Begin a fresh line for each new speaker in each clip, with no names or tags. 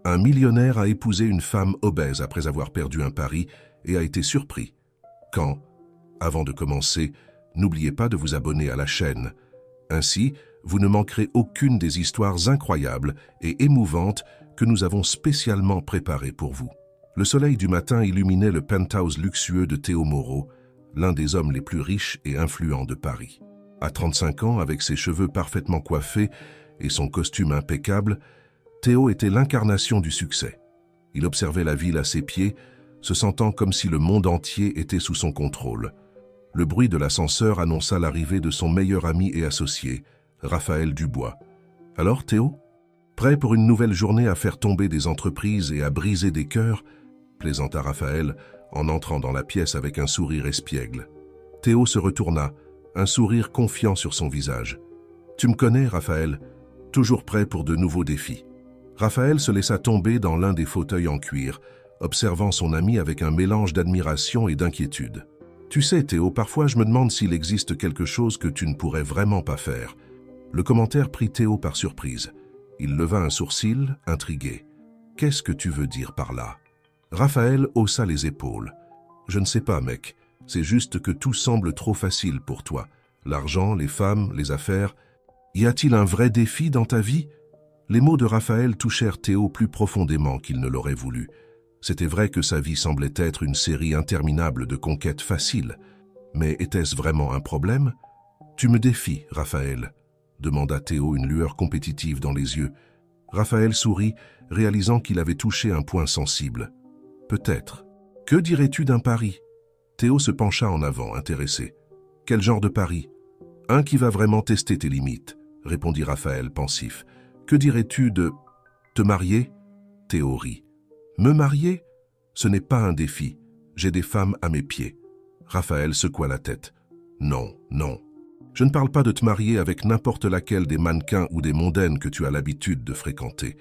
Un millionnaire a épousé une femme obèse après avoir perdu un pari et a été surpris. Quand, avant de commencer, n'oubliez pas de vous abonner à la chaîne. Ainsi, vous ne manquerez aucune des histoires incroyables et émouvantes que nous avons spécialement préparées pour vous. Le soleil du matin illuminait le penthouse luxueux de Théo Moreau, l'un des hommes les plus riches et influents de Paris. À 35 ans, avec ses cheveux parfaitement coiffés et son costume impeccable, Théo était l'incarnation du succès. Il observait la ville à ses pieds, se sentant comme si le monde entier était sous son contrôle. Le bruit de l'ascenseur annonça l'arrivée de son meilleur ami et associé, Raphaël Dubois. « Alors, Théo, prêt pour une nouvelle journée à faire tomber des entreprises et à briser des cœurs ?» plaisanta Raphaël en entrant dans la pièce avec un sourire espiègle. Théo se retourna, un sourire confiant sur son visage. « Tu me connais, Raphaël, toujours prêt pour de nouveaux défis. » Raphaël se laissa tomber dans l'un des fauteuils en cuir, observant son ami avec un mélange d'admiration et d'inquiétude. « Tu sais, Théo, parfois je me demande s'il existe quelque chose que tu ne pourrais vraiment pas faire. » Le commentaire prit Théo par surprise. Il leva un sourcil, intrigué. « Qu'est-ce que tu veux dire par là ?» Raphaël haussa les épaules. « Je ne sais pas, mec. C'est juste que tout semble trop facile pour toi. L'argent, les femmes, les affaires. Y a-t-il un vrai défi dans ta vie ?» Les mots de Raphaël touchèrent Théo plus profondément qu'il ne l'aurait voulu. C'était vrai que sa vie semblait être une série interminable de conquêtes faciles. Mais était-ce vraiment un problème ? « Tu me défies, Raphaël ?» demanda Théo, une lueur compétitive dans les yeux. Raphaël sourit, réalisant qu'il avait touché un point sensible. « Peut-être. Que dirais-tu d'un pari ?» Théo se pencha en avant, intéressé. « Quel genre de pari ?»« Un qui va vraiment tester tes limites, » répondit Raphaël, pensif. « Que dirais-tu de... te marier ?» Théo rit. « Me marier ? Ce n'est pas un défi. J'ai des femmes à mes pieds. » Raphaël secoua la tête. « Non, non. Je ne parle pas de te marier avec n'importe laquelle des mannequins ou des mondaines que tu as l'habitude de fréquenter.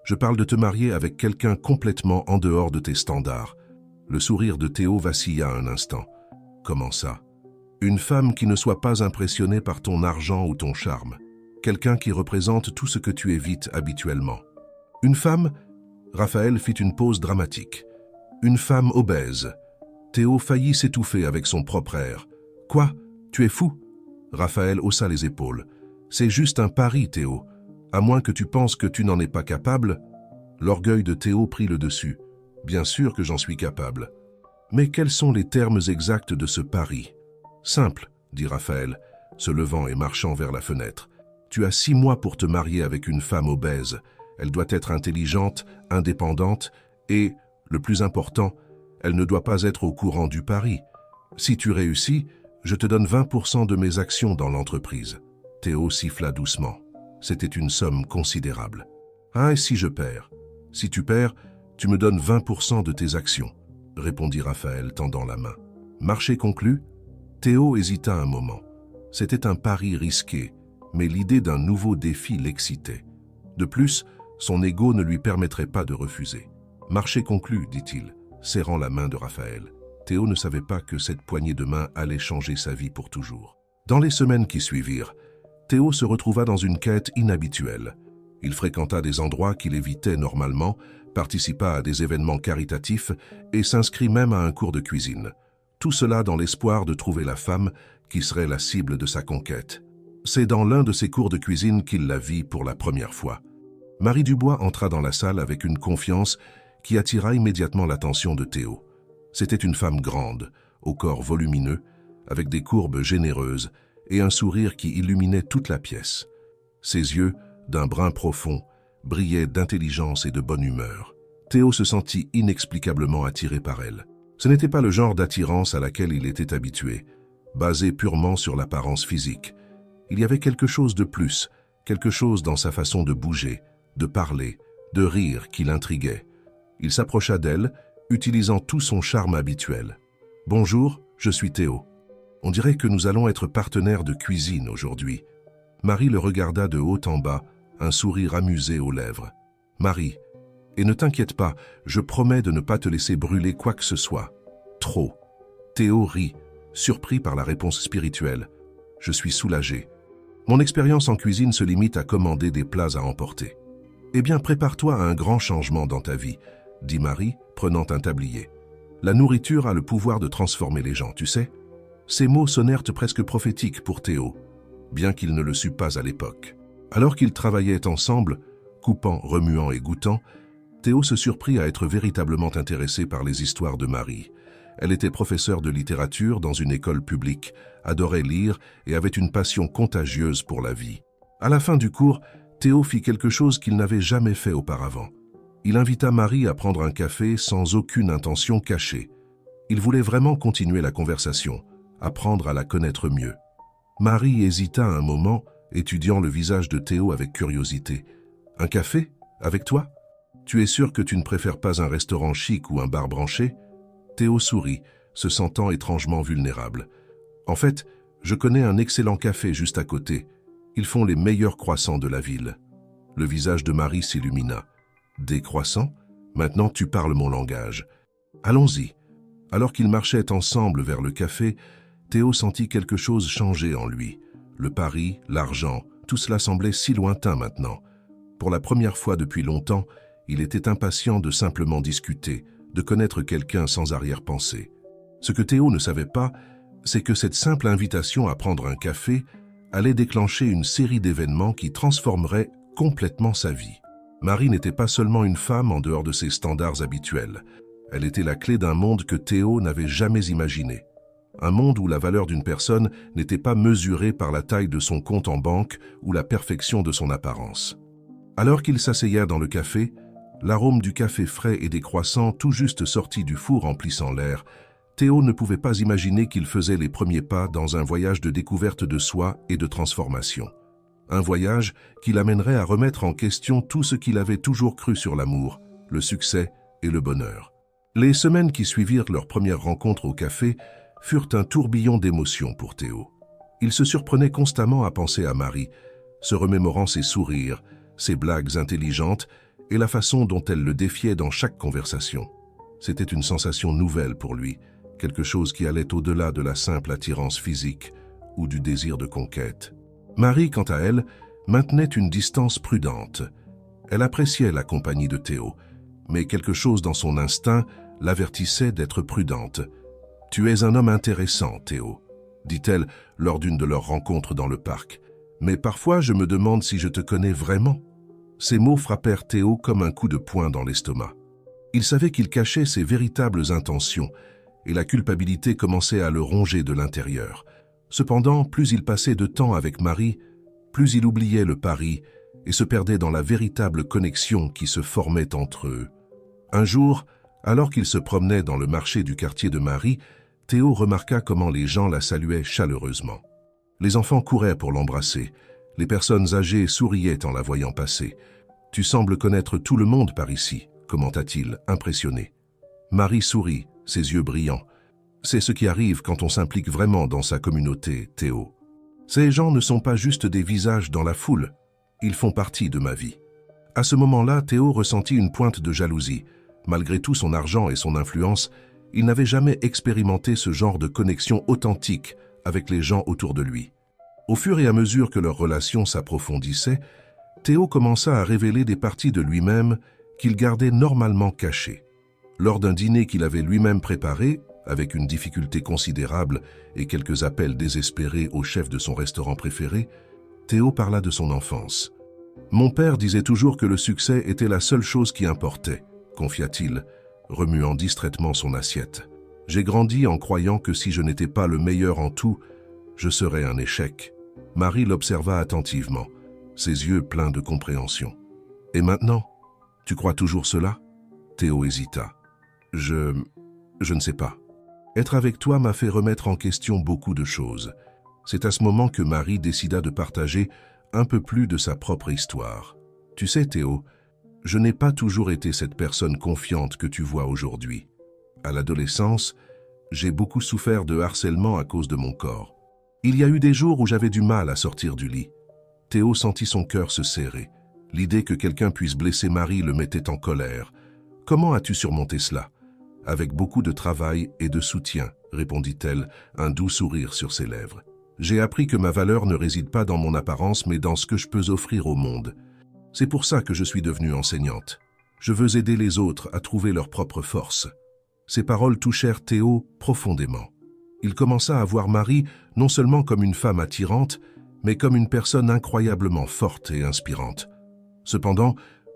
Je parle de te marier avec quelqu'un complètement en dehors de tes standards. » Le sourire de Théo vacilla un instant. « Comment ça ? Une femme qui ne soit pas impressionnée par ton argent ou ton charme. Quelqu'un qui représente tout ce que tu évites habituellement. Une femme ?» Raphaël fit une pause dramatique. « Une femme obèse. » Théo faillit s'étouffer avec son propre air. « Quoi ? Tu es fou ?» Raphaël haussa les épaules. « C'est juste un pari, Théo. À moins que tu penses que tu n'en es pas capable. » L'orgueil de Théo prit le dessus. « Bien sûr que j'en suis capable. » « Mais quels sont les termes exacts de ce pari ?»« Simple, » dit Raphaël, se levant et marchant vers la fenêtre. « Tu as 6 mois pour te marier avec une femme obèse. Elle doit être intelligente, indépendante et, le plus important, elle ne doit pas être au courant du pari. Si tu réussis, je te donne 20% de mes actions dans l'entreprise. » Théo siffla doucement. C'était une somme considérable. « Ah, et si je perds ? Si tu perds, tu me donnes 20% de tes actions. » répondit Raphaël, tendant la main. Marché conclu, Théo hésita un moment. C'était un pari risqué, mais l'idée d'un nouveau défi l'excitait. De plus, son ego ne lui permettrait pas de refuser. Marché conclu, dit-il, serrant la main de Raphaël. Théo ne savait pas que cette poignée de main allait changer sa vie pour toujours. Dans les semaines qui suivirent, Théo se retrouva dans une quête inhabituelle. Il fréquenta des endroits qu'il évitait normalement, participa à des événements caritatifs et s'inscrit même à un cours de cuisine. Tout cela dans l'espoir de trouver la femme qui serait la cible de sa conquête. C'est dans l'un de ces cours de cuisine qu'il la vit pour la première fois. Marie Dubois entra dans la salle avec une confiance qui attira immédiatement l'attention de Théo. C'était une femme grande, au corps volumineux, avec des courbes généreuses et un sourire qui illuminait toute la pièce. Ses yeux, d'un brun profond, brillaient d'intelligence et de bonne humeur. Théo se sentit inexplicablement attiré par elle. Ce n'était pas le genre d'attirance à laquelle il était habitué, basé purement sur l'apparence physique. Il y avait quelque chose de plus, quelque chose dans sa façon de bouger, de parler, de rire qui l'intriguait. Il s'approcha d'elle, utilisant tout son charme habituel. « Bonjour, je suis Théo. On dirait que nous allons être partenaires de cuisine aujourd'hui. » Marie le regarda de haut en bas, un sourire amusé aux lèvres. « Marie, et ne t'inquiète pas, je promets de ne pas te laisser brûler quoi que ce soit. Trop. » Théo rit, surpris par la réponse spirituelle. « Je suis soulagé. Mon expérience en cuisine se limite à commander des plats à emporter. » Eh bien, prépare-toi à un grand changement dans ta vie, dit Marie, prenant un tablier. La nourriture a le pouvoir de transformer les gens, tu sais. Ces mots sonnèrent presque prophétiques pour Théo, bien qu'il ne le sût pas à l'époque. Alors qu'ils travaillaient ensemble, coupant, remuant et goûtant, Théo se surprit à être véritablement intéressé par les histoires de Marie. Elle était professeure de littérature dans une école publique, adorait lire et avait une passion contagieuse pour la vie. À la fin du cours, Théo fit quelque chose qu'il n'avait jamais fait auparavant. Il invita Marie à prendre un café sans aucune intention cachée. Il voulait vraiment continuer la conversation, apprendre à la connaître mieux. Marie hésita un moment, étudiant le visage de Théo avec curiosité. « Un café? Avec toi? Tu es sûr que tu ne préfères pas un restaurant chic ou un bar branché ?» Théo sourit, se sentant étrangement vulnérable. « En fait, je connais un excellent café juste à côté. Ils font les meilleurs croissants de la ville. » Le visage de Marie s'illumina. « Des croissants? Maintenant tu parles mon langage. Allons-y. » Alors qu'ils marchaient ensemble vers le café, Théo sentit quelque chose changer en lui. Le pari, l'argent, tout cela semblait si lointain maintenant. Pour la première fois depuis longtemps, il était impatient de simplement discuter, de connaître quelqu'un sans arrière-pensée. Ce que Théo ne savait pas, c'est que cette simple invitation à prendre un café allait déclencher une série d'événements qui transformeraient complètement sa vie. Marie n'était pas seulement une femme en dehors de ses standards habituels. Elle était la clé d'un monde que Théo n'avait jamais imaginé. Un monde où la valeur d'une personne n'était pas mesurée par la taille de son compte en banque ou la perfection de son apparence. Alors qu'ils s'asseyèrent dans le café, l'arôme du café frais et des croissants tout juste sortis du four emplissant l'air, Théo ne pouvait pas imaginer qu'il faisait les premiers pas dans un voyage de découverte de soi et de transformation. Un voyage qui l'amènerait à remettre en question tout ce qu'il avait toujours cru sur l'amour, le succès et le bonheur. Les semaines qui suivirent leur première rencontre au café furent un tourbillon d'émotions pour Théo. Il se surprenait constamment à penser à Marie, se remémorant ses sourires, ses blagues intelligentes et la façon dont elle le défiait dans chaque conversation. C'était une sensation nouvelle pour lui, quelque chose qui allait au-delà de la simple attirance physique ou du désir de conquête. Marie, quant à elle, maintenait une distance prudente. Elle appréciait la compagnie de Théo, mais quelque chose dans son instinct l'avertissait d'être prudente. « Tu es un homme intéressant, Théo », dit-elle lors d'une de leurs rencontres dans le parc. « Mais parfois, je me demande si je te connais vraiment. » Ces mots frappèrent Théo comme un coup de poing dans l'estomac. Il savait qu'il cachait ses véritables intentions, et la culpabilité commençait à le ronger de l'intérieur. Cependant, plus il passait de temps avec Marie, plus il oubliait le pari et se perdait dans la véritable connexion qui se formait entre eux. Un jour, alors qu'il se promenait dans le marché du quartier de Marie, Théo remarqua comment les gens la saluaient chaleureusement. Les enfants couraient pour l'embrasser. Les personnes âgées souriaient en la voyant passer. « Tu sembles connaître tout le monde par ici », commenta-t-il, impressionné. Marie sourit, ses yeux brillants. « C'est ce qui arrive quand on s'implique vraiment dans sa communauté, Théo. Ces gens ne sont pas juste des visages dans la foule, ils font partie de ma vie. » À ce moment-là, Théo ressentit une pointe de jalousie. Malgré tout son argent et son influence, il n'avait jamais expérimenté ce genre de connexion authentique avec les gens autour de lui. Au fur et à mesure que leur relation s'approfondissait, Théo commença à révéler des parties de lui-même qu'il gardait normalement cachées. Lors d'un dîner qu'il avait lui-même préparé, avec une difficulté considérable et quelques appels désespérés au chef de son restaurant préféré, Théo parla de son enfance. « Mon père disait toujours que le succès était la seule chose qui importait », confia-t-il, remuant distraitement son assiette. « J'ai grandi en croyant que si je n'étais pas le meilleur en tout, je serais un échec. » Marie l'observa attentivement, ses yeux pleins de compréhension. « Et maintenant, tu crois toujours cela ?» Théo hésita. « Je ne sais pas. Être avec toi m'a fait remettre en question beaucoup de choses. » C'est à ce moment que Marie décida de partager un peu plus de sa propre histoire. « Tu sais, Théo, je n'ai pas toujours été cette personne confiante que tu vois aujourd'hui. À l'adolescence, j'ai beaucoup souffert de harcèlement à cause de mon corps. Il y a eu des jours où j'avais du mal à sortir du lit. » Théo sentit son cœur se serrer. L'idée que quelqu'un puisse blesser Marie le mettait en colère. « Comment as-tu surmonté cela ?»« Avec beaucoup de travail et de soutien, » répondit-elle, un doux sourire sur ses lèvres. « J'ai appris que ma valeur ne réside pas dans mon apparence mais dans ce que je peux offrir au monde. » C'est pour ça que je suis devenue enseignante. Je veux aider les autres à trouver leur propre force. » Ces paroles touchèrent Théo profondément. Il commença à voir Marie non seulement comme une femme attirante, mais comme une personne incroyablement forte et inspirante. Cependant,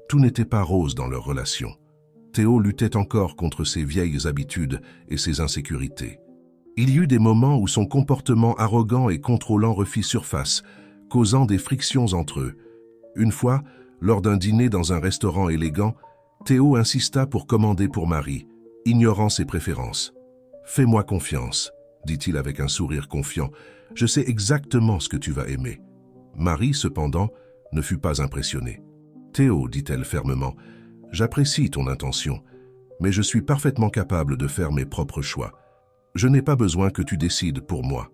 tout n'était pas rose dans leur relation. Théo luttait encore contre ses vieilles habitudes et ses insécurités. Il y eut des moments où son comportement arrogant et contrôlant refit surface, causant des frictions entre eux. Une fois, lors d'un dîner dans un restaurant élégant, Théo insista pour commander pour Marie, ignorant ses préférences. « Fais-moi confiance », dit-il avec un sourire confiant. « Je sais exactement ce que tu vas aimer. » Marie, cependant, ne fut pas impressionnée. « Théo, dit-elle fermement, j'apprécie ton intention, mais je suis parfaitement capable de faire mes propres choix. Je n'ai pas besoin que tu décides pour moi. »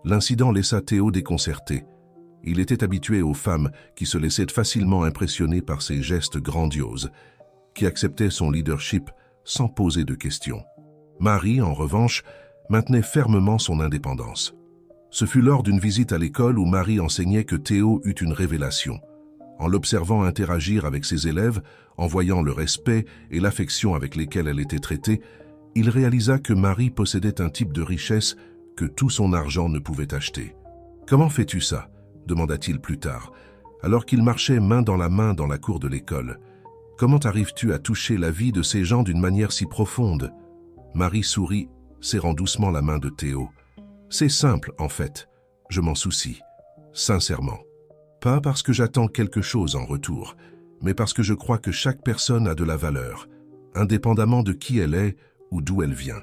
L'incident laissa Théo déconcerté. Il était habitué aux femmes qui se laissaient facilement impressionner par ses gestes grandioses, qui acceptaient son leadership sans poser de questions. Marie, en revanche, maintenait fermement son indépendance. Ce fut lors d'une visite à l'école où Marie enseignait que Théo eut une révélation. En l'observant interagir avec ses élèves, en voyant le respect et l'affection avec lesquels elle était traitée, il réalisa que Marie possédait un type de richesse que tout son argent ne pouvait acheter. « Comment fais-tu ça ?» demanda-t-il plus tard, alors qu'il marchait main dans la cour de l'école. « Comment arrives-tu à toucher la vie de ces gens d'une manière si profonde ?» Marie sourit, serrant doucement la main de Théo. « C'est simple, en fait. Je m'en soucie. Sincèrement. Pas parce que j'attends quelque chose en retour, mais parce que je crois que chaque personne a de la valeur, indépendamment de qui elle est ou d'où elle vient. »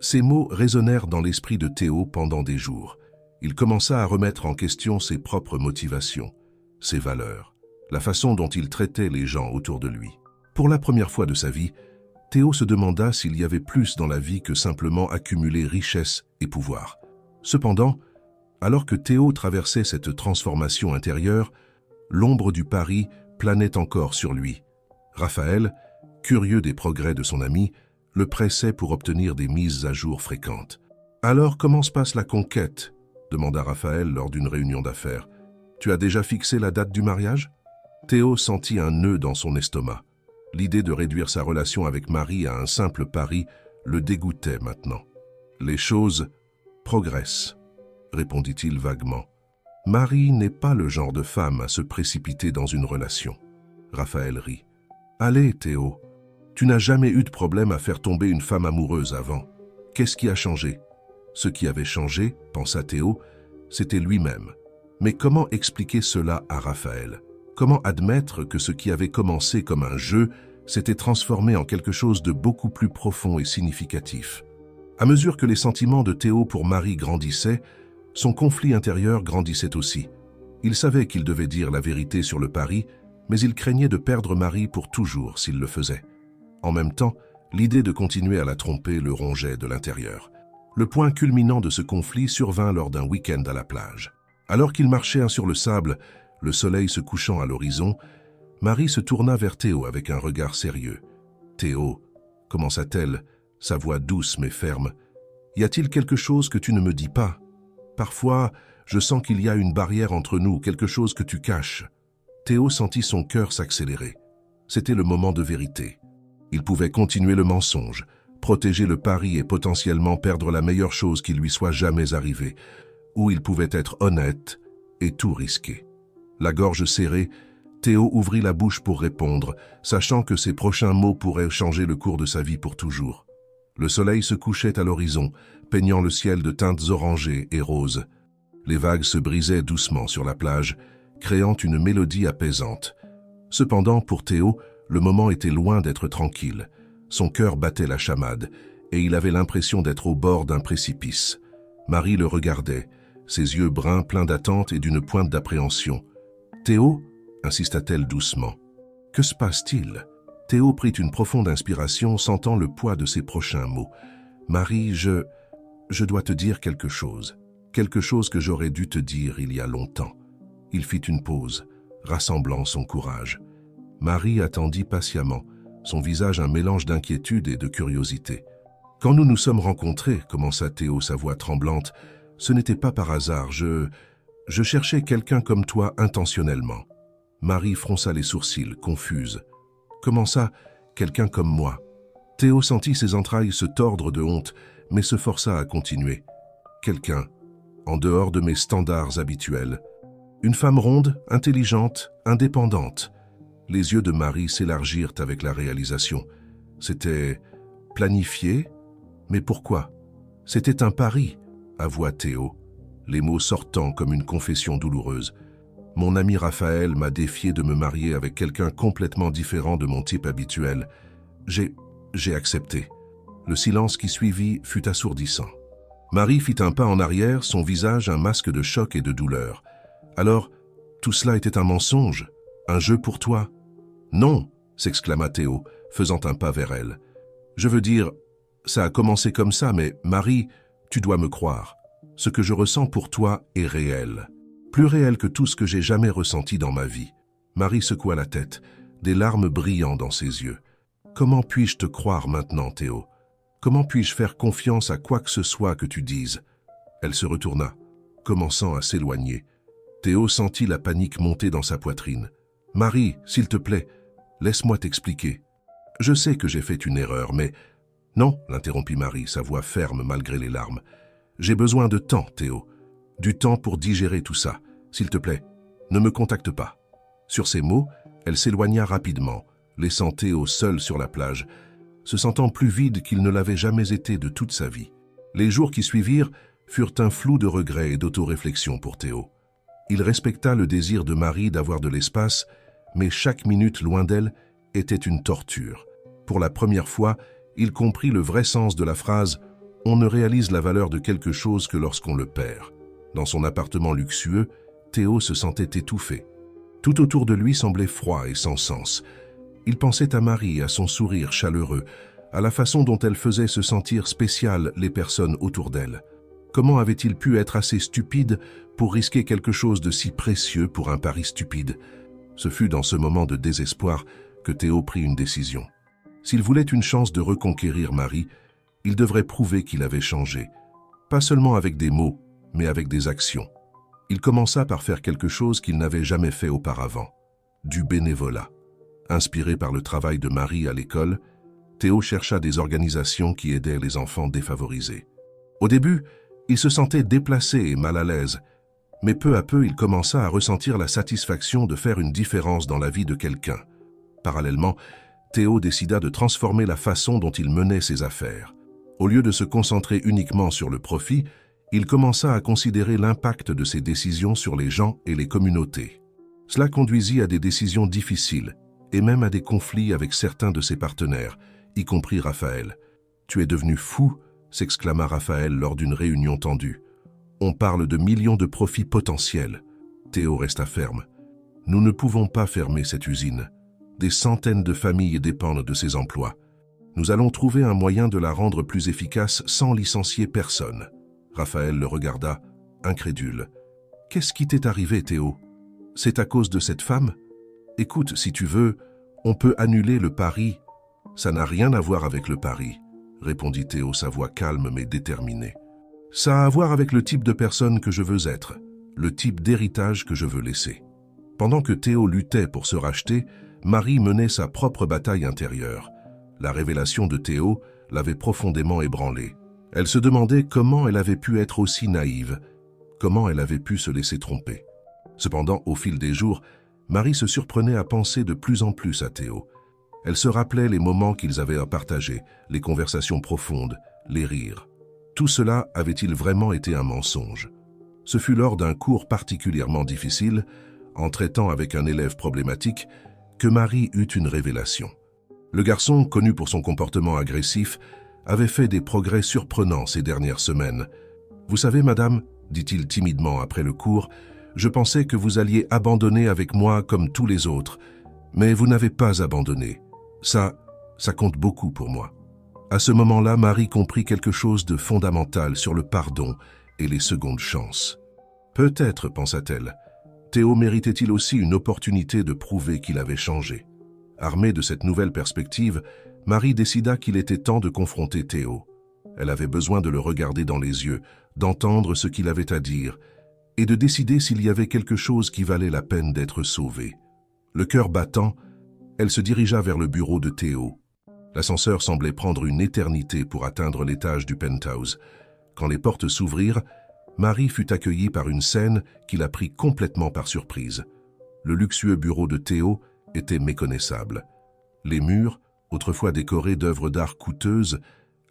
Ces mots résonnèrent dans l'esprit de Théo pendant des jours. Il commença à remettre en question ses propres motivations, ses valeurs, la façon dont il traitait les gens autour de lui. Pour la première fois de sa vie, Théo se demanda s'il y avait plus dans la vie que simplement accumuler richesse et pouvoir. Cependant, alors que Théo traversait cette transformation intérieure, l'ombre du pari planait encore sur lui. Raphaël, curieux des progrès de son ami, le pressait pour obtenir des mises à jour fréquentes. « Alors, comment se passe la conquête ?» demanda Raphaël lors d'une réunion d'affaires. « Tu as déjà fixé la date du mariage ?» Théo sentit un nœud dans son estomac. L'idée de réduire sa relation avec Marie à un simple pari le dégoûtait maintenant. « Les choses progressent, » répondit-il vaguement. « Marie n'est pas le genre de femme à se précipiter dans une relation. » Raphaël rit. « Allez, Théo, tu n'as jamais eu de problème à faire tomber une femme amoureuse avant. Qu'est-ce qui a changé ?» Ce qui avait changé, pensa Théo, c'était lui-même. Mais comment expliquer cela à Raphaël? Comment admettre que ce qui avait commencé comme un jeu s'était transformé en quelque chose de beaucoup plus profond et significatif? À mesure que les sentiments de Théo pour Marie grandissaient, son conflit intérieur grandissait aussi. Il savait qu'il devait dire la vérité sur le pari, mais il craignait de perdre Marie pour toujours s'il le faisait. En même temps, l'idée de continuer à la tromper le rongeait de l'intérieur. Le point culminant de ce conflit survint lors d'un week-end à la plage. Alors qu'ils marchaient sur le sable, le soleil se couchant à l'horizon, Marie se tourna vers Théo avec un regard sérieux. « Théo, » commença-t-elle, sa voix douce mais ferme, « y a-t-il quelque chose que tu ne me dis pas? Parfois, je sens qu'il y a une barrière entre nous, quelque chose que tu caches. » Théo sentit son cœur s'accélérer. C'était le moment de vérité. Il pouvait continuer le mensonge, protéger le pari et potentiellement perdre la meilleure chose qui lui soit jamais arrivée, ou il pouvait être honnête et tout risquer. La gorge serrée, Théo ouvrit la bouche pour répondre, sachant que ses prochains mots pourraient changer le cours de sa vie pour toujours. Le soleil se couchait à l'horizon, peignant le ciel de teintes orangées et roses. Les vagues se brisaient doucement sur la plage, créant une mélodie apaisante. Cependant, pour Théo, le moment était loin d'être tranquille. Son cœur battait la chamade, et il avait l'impression d'être au bord d'un précipice. Marie le regardait, ses yeux bruns pleins d'attente et d'une pointe d'appréhension. « Théo » insista-t-elle doucement. « Que se passe-t-il » Théo prit une profonde inspiration, sentant le poids de ses prochains mots. « Marie, je dois te dire quelque chose que j'aurais dû te dire il y a longtemps. » Il fit une pause, rassemblant son courage. Marie attendit patiemment, son visage un mélange d'inquiétude et de curiosité. « Quand nous nous sommes rencontrés, » commença Théo, sa voix tremblante, « ce n'était pas par hasard, je cherchais quelqu'un comme toi intentionnellement. » Marie fronça les sourcils, confuse. Comment ça, quelqu'un comme moi? Théo sentit ses entrailles se tordre de honte, mais se força à continuer. Quelqu'un, en dehors de mes standards habituels. Une femme ronde, intelligente, indépendante. Les yeux de Marie s'élargirent avec la réalisation. C'était planifié, mais pourquoi? C'était un pari, avoua Théo, les mots sortant comme une confession douloureuse. Mon ami Raphaël m'a défié de me marier avec quelqu'un complètement différent de mon type habituel. J'ai accepté. Le silence qui suivit fut assourdissant. Marie fit un pas en arrière, son visage un masque de choc et de douleur. Alors, tout cela était un mensonge, un jeu pour toi? Non, s'exclama Théo, faisant un pas vers elle. Je veux dire, ça a commencé comme ça, mais Marie, tu dois me croire. Ce que je ressens pour toi est réel. Plus réel que tout ce que j'ai jamais ressenti dans ma vie. Marie secoua la tête, des larmes brillant dans ses yeux. Comment puis-je te croire maintenant, Théo? Comment puis-je faire confiance à quoi que ce soit que tu dises? Elle se retourna, commençant à s'éloigner. Théo sentit la panique monter dans sa poitrine. « Marie, s'il te plaît, laisse-moi t'expliquer. Je sais que j'ai fait une erreur, mais... » « Non, l'interrompit Marie, sa voix ferme malgré les larmes. « J'ai besoin de temps, Théo. Du temps pour digérer tout ça. S'il te plaît, ne me contacte pas. » Sur ces mots, elle s'éloigna rapidement, laissant Théo seul sur la plage, se sentant plus vide qu'il ne l'avait jamais été de toute sa vie. Les jours qui suivirent furent un flou de regrets et d'autoréflexion pour Théo. Il respecta le désir de Marie d'avoir de l'espace, mais chaque minute loin d'elle était une torture. Pour la première fois, il comprit le vrai sens de la phrase « On ne réalise la valeur de quelque chose que lorsqu'on le perd ». Dans son appartement luxueux, Théo se sentait étouffé. Tout autour de lui semblait froid et sans sens. Il pensait à Marie, à son sourire chaleureux, à la façon dont elle faisait se sentir spéciales les personnes autour d'elle. Comment avait-il pu être assez stupide pour risquer quelque chose de si précieux pour un pari stupide? Ce fut dans ce moment de désespoir que Théo prit une décision. S'il voulait une chance de reconquérir Marie, il devrait prouver qu'il avait changé. Pas seulement avec des mots, mais avec des actions. Il commença par faire quelque chose qu'il n'avait jamais fait auparavant. Du bénévolat. Inspiré par le travail de Marie à l'école, Théo chercha des organisations qui aidaient les enfants défavorisés. Au début, il se sentait déplacé et mal à l'aise, mais peu à peu, il commença à ressentir la satisfaction de faire une différence dans la vie de quelqu'un. Parallèlement, Théo décida de transformer la façon dont il menait ses affaires. Au lieu de se concentrer uniquement sur le profit, il commença à considérer l'impact de ses décisions sur les gens et les communautés. Cela conduisit à des décisions difficiles et même à des conflits avec certains de ses partenaires, y compris Raphaël. « Tu es devenu fou !» s'exclama Raphaël lors d'une réunion tendue. « On parle de millions de profits potentiels. » Théo resta ferme. « Nous ne pouvons pas fermer cette usine. Des centaines de familles dépendent de ces emplois. Nous allons trouver un moyen de la rendre plus efficace sans licencier personne. » Raphaël le regarda, incrédule. « Qu'est-ce qui t'est arrivé, Théo? C'est à cause de cette femme? Écoute, si tu veux, on peut annuler le pari. » « Ça n'a rien à voir avec le pari, » répondit Théo, sa voix calme mais déterminée. « Ça a à voir avec le type de personne que je veux être, le type d'héritage que je veux laisser. » Pendant que Théo luttait pour se racheter, Marie menait sa propre bataille intérieure. La révélation de Théo l'avait profondément ébranlée. Elle se demandait comment elle avait pu être aussi naïve, comment elle avait pu se laisser tromper. Cependant, au fil des jours, Marie se surprenait à penser de plus en plus à Théo. Elle se rappelait les moments qu'ils avaient à partager, les conversations profondes, les rires. Tout cela avait-il vraiment été un mensonge? Ce fut lors d'un cours particulièrement difficile, en traitant avec un élève problématique, que Marie eut une révélation. Le garçon, connu pour son comportement agressif, avait fait des progrès surprenants ces dernières semaines. « Vous savez, madame, dit-il timidement après le cours, je pensais que vous alliez abandonner avec moi comme tous les autres, mais vous n'avez pas abandonné. Ça compte beaucoup pour moi. » À ce moment-là, Marie comprit quelque chose de fondamental sur le pardon et les secondes chances. Peut-être, pensa-t-elle, Théo méritait-il aussi une opportunité de prouver qu'il avait changé. Armée de cette nouvelle perspective, Marie décida qu'il était temps de confronter Théo. Elle avait besoin de le regarder dans les yeux, d'entendre ce qu'il avait à dire, et de décider s'il y avait quelque chose qui valait la peine d'être sauvé. Le cœur battant, elle se dirigea vers le bureau de Théo. L'ascenseur semblait prendre une éternité pour atteindre l'étage du penthouse. Quand les portes s'ouvrirent, Marie fut accueillie par une scène qui la prit complètement par surprise. Le luxueux bureau de Théo était méconnaissable. Les murs, autrefois décorés d'œuvres d'art coûteuses,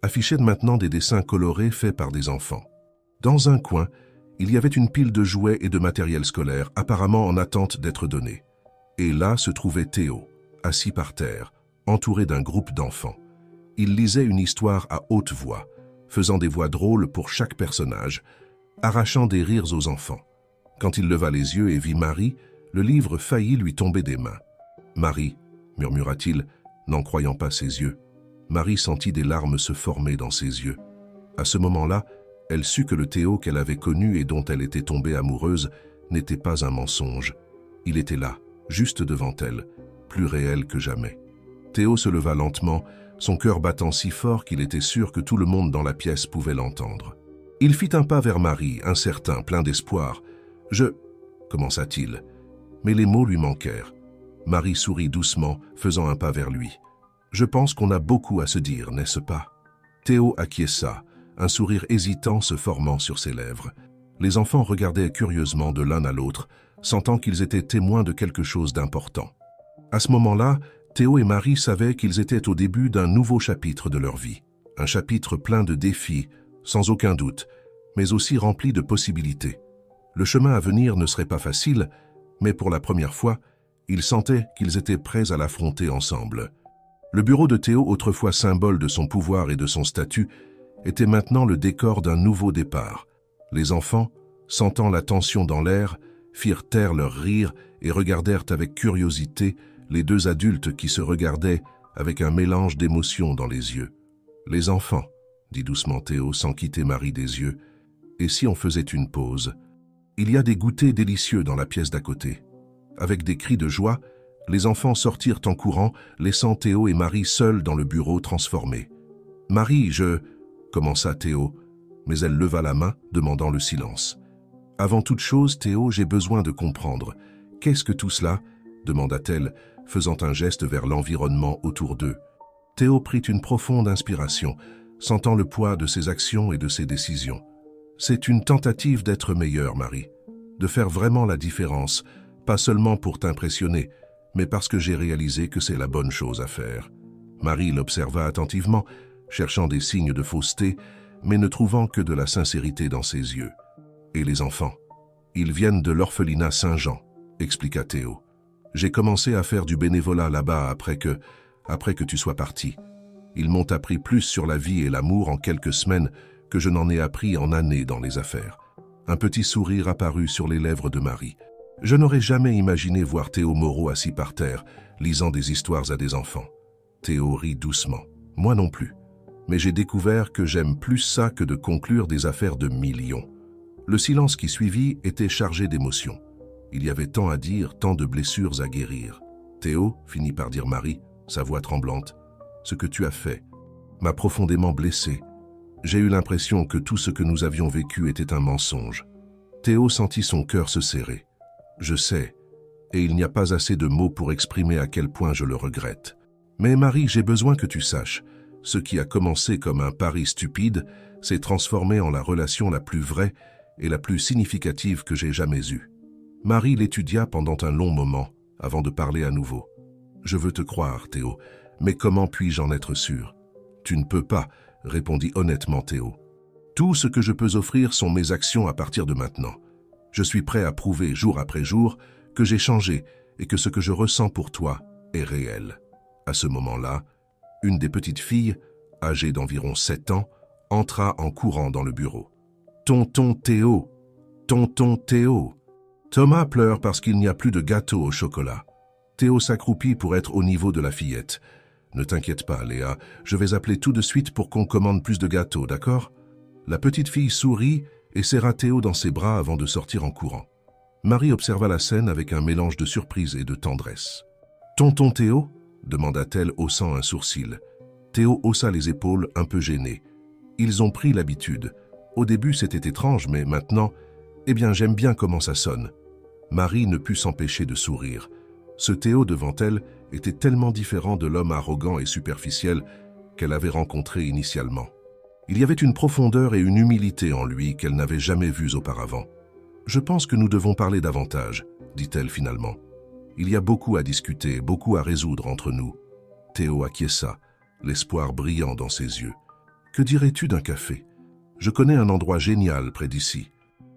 affichaient maintenant des dessins colorés faits par des enfants. Dans un coin, il y avait une pile de jouets et de matériel scolaire, apparemment en attente d'être donnés. Et là se trouvait Théo, assis par terre, entouré d'un groupe d'enfants. Il lisait une histoire à haute voix, faisant des voix drôles pour chaque personnage, arrachant des rires aux enfants. Quand il leva les yeux et vit Marie, le livre faillit lui tomber des mains. « Marie », murmura-t-il, n'en croyant pas ses yeux. Marie sentit des larmes se former dans ses yeux. À ce moment-là, elle sut que le Théo qu'elle avait connu et dont elle était tombée amoureuse n'était pas un mensonge. Il était là, juste devant elle, plus réel que jamais. Théo se leva lentement, son cœur battant si fort qu'il était sûr que tout le monde dans la pièce pouvait l'entendre. Il fit un pas vers Marie, incertain, plein d'espoir. « Je... » commença-t-il. Mais les mots lui manquèrent. Marie sourit doucement, faisant un pas vers lui. « Je pense qu'on a beaucoup à se dire, n'est-ce pas ?» Théo acquiesça, un sourire hésitant se formant sur ses lèvres. Les enfants regardaient curieusement de l'un à l'autre, sentant qu'ils étaient témoins de quelque chose d'important. À ce moment-là, Théo et Marie savaient qu'ils étaient au début d'un nouveau chapitre de leur vie. Un chapitre plein de défis, sans aucun doute, mais aussi rempli de possibilités. Le chemin à venir ne serait pas facile, mais pour la première fois, ils sentaient qu'ils étaient prêts à l'affronter ensemble. Le bureau de Théo, autrefois symbole de son pouvoir et de son statut, était maintenant le décor d'un nouveau départ. Les enfants, sentant la tension dans l'air, firent taire leurs rires et regardèrent avec curiosité les deux adultes qui se regardaient avec un mélange d'émotions dans les yeux. « Les enfants », dit doucement Théo sans quitter Marie des yeux, « et si on faisait une pause ? Il y a des goûters délicieux dans la pièce d'à côté. » Avec des cris de joie, les enfants sortirent en courant, laissant Théo et Marie seuls dans le bureau transformé. « Marie, je... » commença Théo, mais elle leva la main, demandant le silence. « Avant toute chose, Théo, j'ai besoin de comprendre. Qu'est-ce que tout cela ?» demanda-t-elle, faisant un geste vers l'environnement autour d'eux. Théo prit une profonde inspiration, sentant le poids de ses actions et de ses décisions. « C'est une tentative d'être meilleure, Marie, de faire vraiment la différence, pas seulement pour t'impressionner, mais parce que j'ai réalisé que c'est la bonne chose à faire. » Marie l'observa attentivement, cherchant des signes de fausseté, mais ne trouvant que de la sincérité dans ses yeux. « Et les enfants ? Ils viennent de l'orphelinat Saint-Jean, » expliqua Théo. « J'ai commencé à faire du bénévolat là-bas après que tu sois parti. Ils m'ont appris plus sur la vie et l'amour en quelques semaines que je n'en ai appris en années dans les affaires. » Un petit sourire apparut sur les lèvres de Marie. Je n'aurais jamais imaginé voir Théo Moreau assis par terre, lisant des histoires à des enfants. Théo rit doucement. Moi non plus. Mais j'ai découvert que j'aime plus ça que de conclure des affaires de millions. Le silence qui suivit était chargé d'émotions. Il y avait tant à dire, tant de blessures à guérir. Théo, finit par dire Marie, sa voix tremblante, ce que tu as fait m'a profondément blessé. J'ai eu l'impression que tout ce que nous avions vécu était un mensonge. Théo sentit son cœur se serrer. Je sais, et il n'y a pas assez de mots pour exprimer à quel point je le regrette. Mais Marie, j'ai besoin que tu saches, ce qui a commencé comme un pari stupide s'est transformé en la relation la plus vraie et la plus significative que j'ai jamais eue. Marie l'étudia pendant un long moment, avant de parler à nouveau. Je veux te croire, Théo, mais comment puis-je en être sûr ? Tu ne peux pas, répondit honnêtement Théo. Tout ce que je peux offrir sont mes actions à partir de maintenant. Je suis prêt à prouver jour après jour que j'ai changé et que ce que je ressens pour toi est réel. À ce moment-là, une des petites filles, âgée d'environ 7 ans, entra en courant dans le bureau. « Tonton Théo! Tonton Théo !» Thomas pleure parce qu'il n'y a plus de gâteau au chocolat. Théo s'accroupit pour être au niveau de la fillette. « Ne t'inquiète pas, Léa, je vais appeler tout de suite pour qu'on commande plus de gâteaux, d'accord ?» La petite fille sourit et serra Théo dans ses bras avant de sortir en courant. Marie observa la scène avec un mélange de surprise et de tendresse. « Tonton Théo ?» demanda-t-elle, haussant un sourcil. Théo haussa les épaules, un peu gêné. Ils ont pris l'habitude. Au début, c'était étrange, mais maintenant, eh bien, j'aime bien comment ça sonne. Marie ne put s'empêcher de sourire. Ce Théo devant elle était tellement différent de l'homme arrogant et superficiel qu'elle avait rencontré initialement. Il y avait une profondeur et une humilité en lui qu'elle n'avait jamais vues auparavant. « Je pense que nous devons parler davantage », dit-elle finalement. « Il y a beaucoup à discuter, beaucoup à résoudre entre nous. » Théo acquiesça, l'espoir brillant dans ses yeux. « Que dirais-tu d'un café? Je connais un endroit génial près d'ici.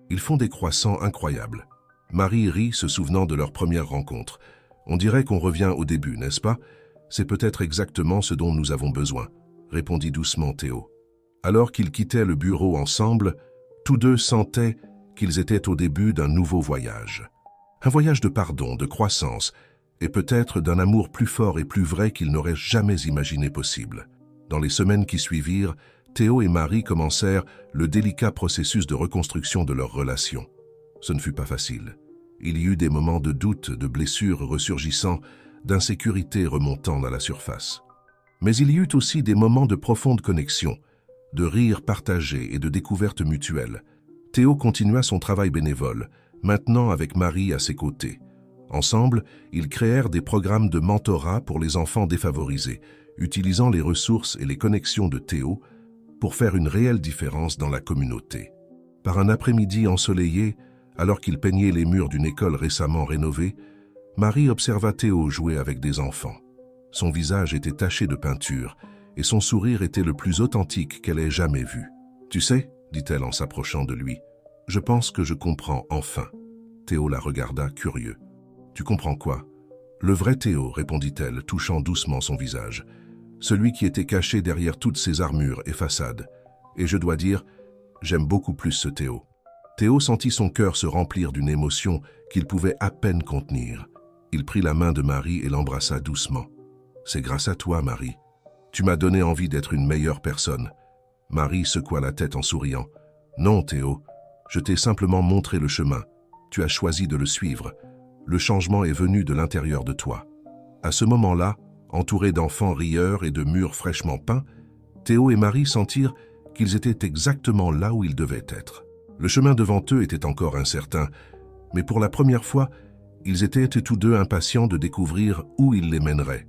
Ils font des croissants incroyables. » Marie rit, se souvenant de leur première rencontre. « On dirait qu'on revient au début, n'est-ce pas? C'est peut-être exactement ce dont nous avons besoin, » répondit doucement Théo. Alors qu'ils quittaient le bureau ensemble, tous deux sentaient qu'ils étaient au début d'un nouveau voyage. Un voyage de pardon, de croissance, et peut-être d'un amour plus fort et plus vrai qu'ils n'auraient jamais imaginé possible. Dans les semaines qui suivirent, Théo et Marie commencèrent le délicat processus de reconstruction de leur relation. Ce ne fut pas facile. Il y eut des moments de doute, de blessures ressurgissant, d'insécurité remontant à la surface. Mais il y eut aussi des moments de profonde connexion, de rires partagés et de découvertes mutuelles. Théo continua son travail bénévole, maintenant avec Marie à ses côtés. Ensemble, ils créèrent des programmes de mentorat pour les enfants défavorisés, utilisant les ressources et les connexions de Théo pour faire une réelle différence dans la communauté. Par un après-midi ensoleillé, alors qu'il peignait les murs d'une école récemment rénovée, Marie observa Théo jouer avec des enfants. Son visage était taché de peinture, et son sourire était le plus authentique qu'elle ait jamais vu. « Tu sais, » dit-elle en s'approchant de lui, « je pense que je comprends enfin. » Théo la regarda, curieux. « Tu comprends quoi ?»« Le vrai Théo, » répondit-elle, touchant doucement son visage. « Celui qui était caché derrière toutes ces armures et façades. Et je dois dire, j'aime beaucoup plus ce Théo. » Théo sentit son cœur se remplir d'une émotion qu'il pouvait à peine contenir. Il prit la main de Marie et l'embrassa doucement. « C'est grâce à toi, Marie. Tu m'as donné envie d'être une meilleure personne. » Marie secoua la tête en souriant. « Non, Théo, je t'ai simplement montré le chemin. Tu as choisi de le suivre. Le changement est venu de l'intérieur de toi. » À ce moment-là, entourés d'enfants rieurs et de murs fraîchement peints, Théo et Marie sentirent qu'ils étaient exactement là où ils devaient être. Le chemin devant eux était encore incertain, mais pour la première fois, ils étaient tous deux impatients de découvrir où il les mènerait.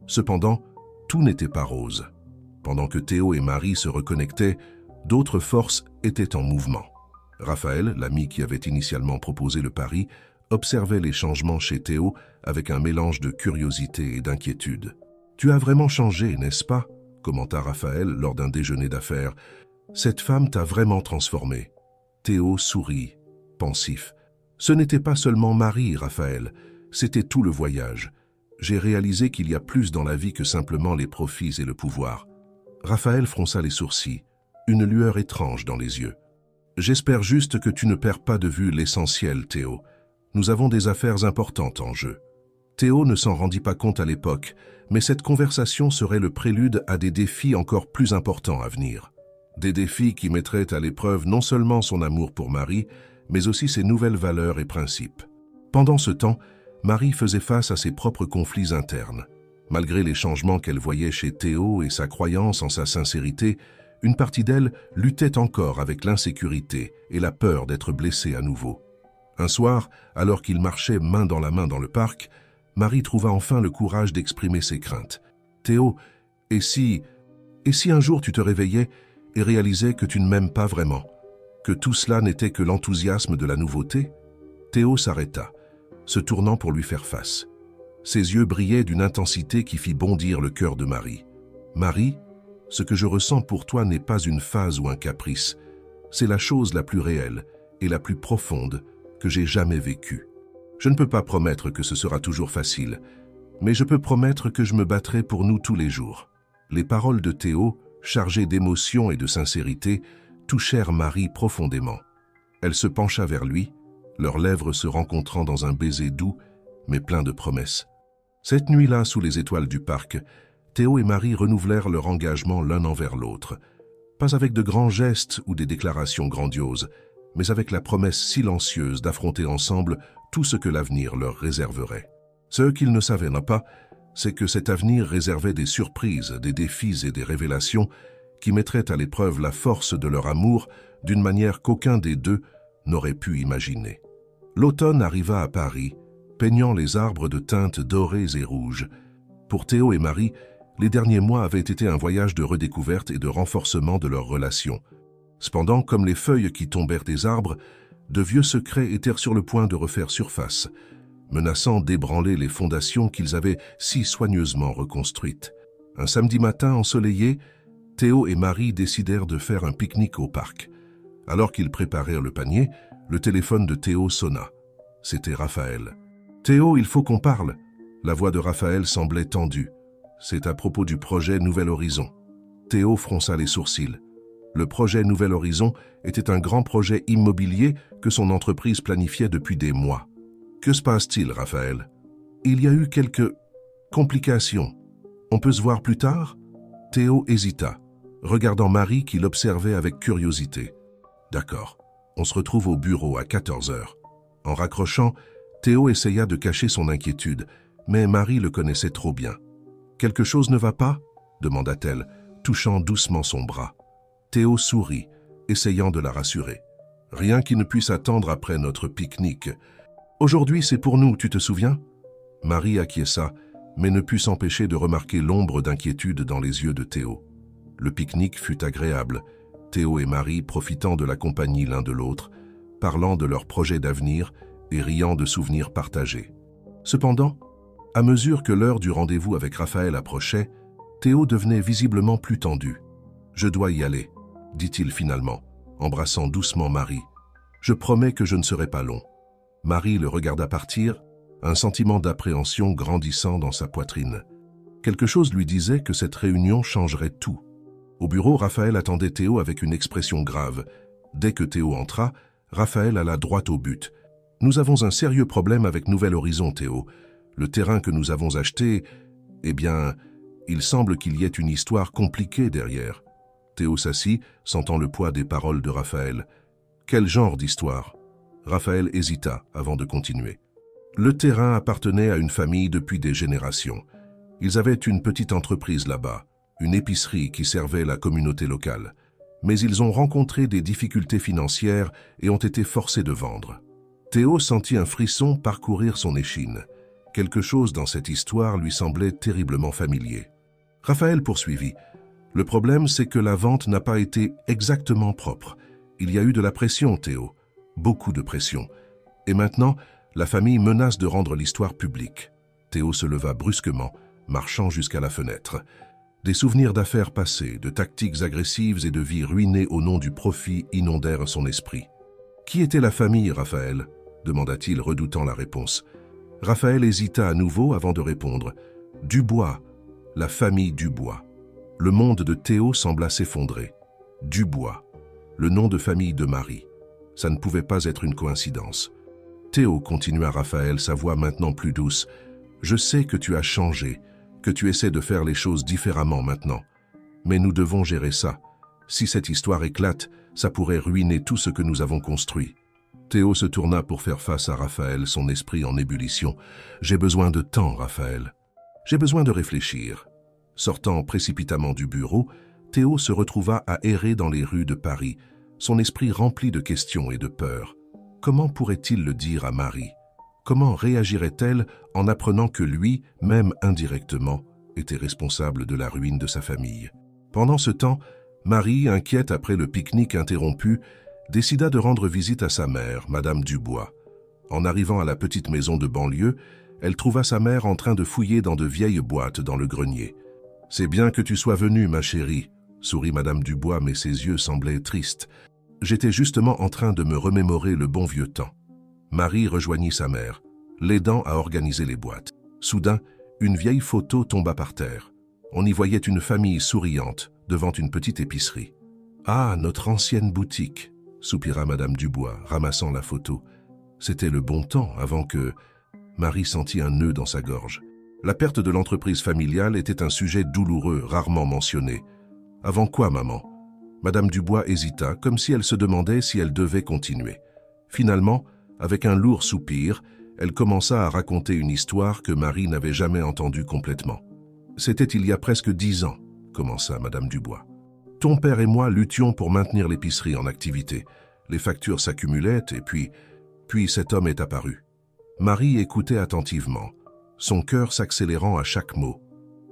Cependant, tout n'était pas rose. Pendant que Théo et Marie se reconnectaient, d'autres forces étaient en mouvement. Raphaël, l'ami qui avait initialement proposé le pari, observait les changements chez Théo avec un mélange de curiosité et d'inquiétude. « Tu as vraiment changé, n'est-ce pas ?» commenta Raphaël lors d'un déjeuner d'affaires. « Cette femme t'a vraiment transformé. » Théo sourit, pensif. « Ce n'était pas seulement Marie, Raphaël, c'était tout le voyage. J'ai réalisé qu'il y a plus dans la vie que simplement les profits et le pouvoir. » Raphaël fronça les sourcils, une lueur étrange dans les yeux. « J'espère juste que tu ne perds pas de vue l'essentiel, Théo. Nous avons des affaires importantes en jeu. » Théo ne s'en rendit pas compte à l'époque, mais cette conversation serait le prélude à des défis encore plus importants à venir. Des défis qui mettraient à l'épreuve non seulement son amour pour Marie, mais aussi ses nouvelles valeurs et principes. Pendant ce temps, Marie faisait face à ses propres conflits internes. Malgré les changements qu'elle voyait chez Théo et sa croyance en sa sincérité, une partie d'elle luttait encore avec l'insécurité et la peur d'être blessée à nouveau. Un soir, alors qu'ils marchaient main dans le parc, Marie trouva enfin le courage d'exprimer ses craintes. « Théo, et si un jour tu te réveillais et réalisais que tu ne m'aimes pas vraiment, que tout cela n'était que l'enthousiasme de la nouveauté ?» Théo s'arrêta, se tournant pour lui faire face. Ses yeux brillaient d'une intensité qui fit bondir le cœur de Marie. « Marie, ce que je ressens pour toi n'est pas une phase ou un caprice. C'est la chose la plus réelle et la plus profonde que j'ai jamais vécue. Je ne peux pas promettre que ce sera toujours facile, mais je peux promettre que je me battrai pour nous tous les jours. » Les paroles de Théo, chargées d'émotion et de sincérité, touchèrent Marie profondément. Elle se pencha vers lui, leurs lèvres se rencontrant dans un baiser doux, mais plein de promesses. Cette nuit-là, sous les étoiles du parc, Théo et Marie renouvelèrent leur engagement l'un envers l'autre. Pas avec de grands gestes ou des déclarations grandioses, mais avec la promesse silencieuse d'affronter ensemble tout ce que l'avenir leur réserverait. Ce qu'ils ne savaient pas, c'est que cet avenir réservait des surprises, des défis et des révélations qui mettraient à l'épreuve la force de leur amour d'une manière qu'aucun des deux n'aurait pu imaginer. L'automne arriva à Paris peignant les arbres de teintes dorées et rouges. Pour Théo et Marie, les derniers mois avaient été un voyage de redécouverte et de renforcement de leur relation. Cependant, comme les feuilles qui tombèrent des arbres, de vieux secrets étaient sur le point de refaire surface, menaçant d'ébranler les fondations qu'ils avaient si soigneusement reconstruites. Un samedi matin ensoleillé, Théo et Marie décidèrent de faire un pique-nique au parc. Alors qu'ils préparèrent le panier, le téléphone de Théo sonna. C'était Raphaël. « Théo, il faut qu'on parle !» La voix de Raphaël semblait tendue. C'est à propos du projet Nouvel Horizon. Théo fronça les sourcils. Le projet Nouvel Horizon était un grand projet immobilier que son entreprise planifiait depuis des mois. Que se passe-t-il, Raphaël? Il y a eu quelques complications. On peut se voir plus tard? Théo hésita, regardant Marie qui l'observait avec curiosité. D'accord, on se retrouve au bureau à 14 heures. En raccrochant, Théo essaya de cacher son inquiétude, mais Marie le connaissait trop bien. Quelque chose ne va pas? Demanda-t-elle, touchant doucement son bras. Théo sourit, essayant de la rassurer. Rien qui ne puisse attendre après notre pique-nique. Aujourd'hui, c'est pour nous, tu te souviens? Marie acquiesça, mais ne put s'empêcher de remarquer l'ombre d'inquiétude dans les yeux de Théo. Le pique-nique fut agréable, Théo et Marie profitant de la compagnie l'un de l'autre, parlant de leurs projets d'avenir et riant de souvenirs partagés. Cependant, à mesure que l'heure du rendez-vous avec Raphaël approchait, Théo devenait visiblement plus tendu. « Je dois y aller », dit-il finalement, embrassant doucement Marie. « Je promets que je ne serai pas long. » Marie le regarda partir, un sentiment d'appréhension grandissant dans sa poitrine. Quelque chose lui disait que cette réunion changerait tout. Au bureau, Raphaël attendait Théo avec une expression grave. Dès que Théo entra, Raphaël alla droit au but. « Nous avons un sérieux problème avec Nouvel Horizon, Théo. Le terrain que nous avons acheté, eh bien, il semble qu'il y ait une histoire compliquée derrière. » Théo s'assit, sentant le poids des paroles de Raphaël. « Quel genre d'histoire ?» Raphaël hésita avant de continuer. Le terrain appartenait à une famille depuis des générations. Ils avaient une petite entreprise là-bas, une épicerie qui servait la communauté locale. Mais ils ont rencontré des difficultés financières et ont été forcés de vendre. Théo sentit un frisson parcourir son échine. Quelque chose dans cette histoire lui semblait terriblement familier. Raphaël poursuivit. « Le problème, c'est que la vente n'a pas été exactement propre. Il y a eu de la pression, Théo. Beaucoup de pression. Et maintenant, la famille menace de rendre l'histoire publique. » Théo se leva brusquement, marchant jusqu'à la fenêtre. Des souvenirs d'affaires passées, de tactiques agressives et de vies ruinées au nom du profit inondèrent son esprit. « Qui était la famille, Raphaël ?» demanda-t-il, redoutant la réponse. Raphaël hésita à nouveau avant de répondre. « Dubois, la famille Dubois. » Le monde de Théo sembla s'effondrer. Dubois, le nom de famille de Marie. Ça ne pouvait pas être une coïncidence. « Théo, continua Raphaël, sa voix maintenant plus douce, je sais que tu as changé, que tu essaies de faire les choses différemment maintenant. Mais nous devons gérer ça. Si cette histoire éclate, ça pourrait ruiner tout ce que nous avons construit. » Théo se tourna pour faire face à Raphaël, son esprit en ébullition. « J'ai besoin de temps, Raphaël. J'ai besoin de réfléchir. » Sortant précipitamment du bureau, Théo se retrouva à errer dans les rues de Paris, son esprit rempli de questions et de peurs. Comment pourrait-il le dire à Marie? Comment réagirait-elle en apprenant que lui, même indirectement, était responsable de la ruine de sa famille? Pendant ce temps, Marie, inquiète après le pique-nique interrompu, décida de rendre visite à sa mère, Madame Dubois. En arrivant à la petite maison de banlieue, elle trouva sa mère en train de fouiller dans de vieilles boîtes dans le grenier. « C'est bien que tu sois venue, ma chérie », sourit Madame Dubois, mais ses yeux semblaient tristes. « J'étais justement en train de me remémorer le bon vieux temps. » Marie rejoignit sa mère, l'aidant à organiser les boîtes. Soudain, une vieille photo tomba par terre. On y voyait une famille souriante devant une petite épicerie. « Ah, notre ancienne boutique !» soupira Madame Dubois, ramassant la photo. C'était le bon temps avant que... Marie sentit un nœud dans sa gorge. La perte de l'entreprise familiale était un sujet douloureux, rarement mentionné. « Avant quoi, maman ?» Madame Dubois hésita, comme si elle se demandait si elle devait continuer. Finalement, avec un lourd soupir, elle commença à raconter une histoire que Marie n'avait jamais entendue complètement. « C'était il y a presque 10 ans, » commença Madame Dubois. « Ton père et moi luttions pour maintenir l'épicerie en activité. Les factures s'accumulaient et puis cet homme est apparu. Marie écoutait attentivement, son cœur s'accélérant à chaque mot.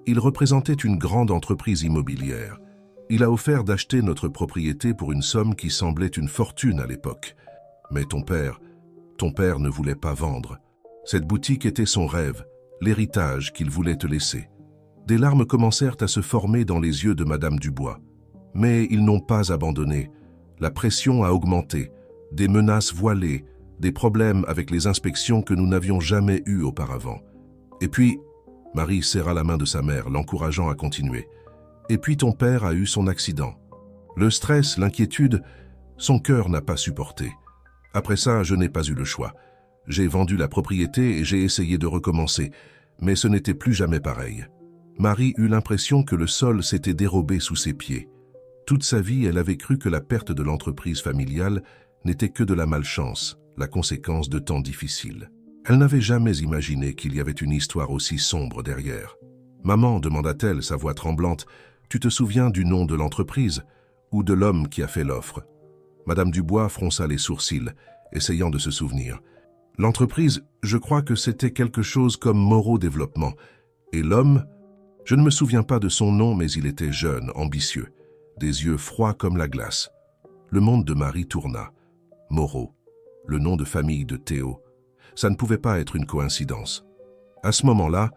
Il représentait une grande entreprise immobilière. Il a offert d'acheter notre propriété pour une somme qui semblait une fortune à l'époque. Mais ton père ne voulait pas vendre. Cette boutique était son rêve, l'héritage qu'il voulait te laisser. Des larmes commencèrent à se former dans les yeux de Madame Dubois. Mais ils n'ont pas abandonné. La pression a augmenté, des menaces voilées, des problèmes avec les inspections que nous n'avions jamais eues auparavant. Et puis, Marie serra la main de sa mère, l'encourageant à continuer. Et puis ton père a eu son accident. Le stress, l'inquiétude, son cœur n'a pas supporté. Après ça, je n'ai pas eu le choix. J'ai vendu la propriété et j'ai essayé de recommencer, mais ce n'était plus jamais pareil. Marie eut l'impression que le sol s'était dérobé sous ses pieds. Toute sa vie, elle avait cru que la perte de l'entreprise familiale n'était que de la malchance, la conséquence de temps difficiles. Elle n'avait jamais imaginé qu'il y avait une histoire aussi sombre derrière. « Maman, demanda-t-elle, sa voix tremblante, tu te souviens du nom de l'entreprise ou de l'homme qui a fait l'offre ?» Madame Dubois fronça les sourcils, essayant de se souvenir. « L'entreprise, je crois que c'était quelque chose comme Moreau Développement. Et l'homme, je ne me souviens pas de son nom, mais il était jeune, ambitieux, des yeux froids comme la glace. » Le monde de Marie tourna. Moreau, le nom de famille de Théo. Ça ne pouvait pas être une coïncidence. À ce moment-là,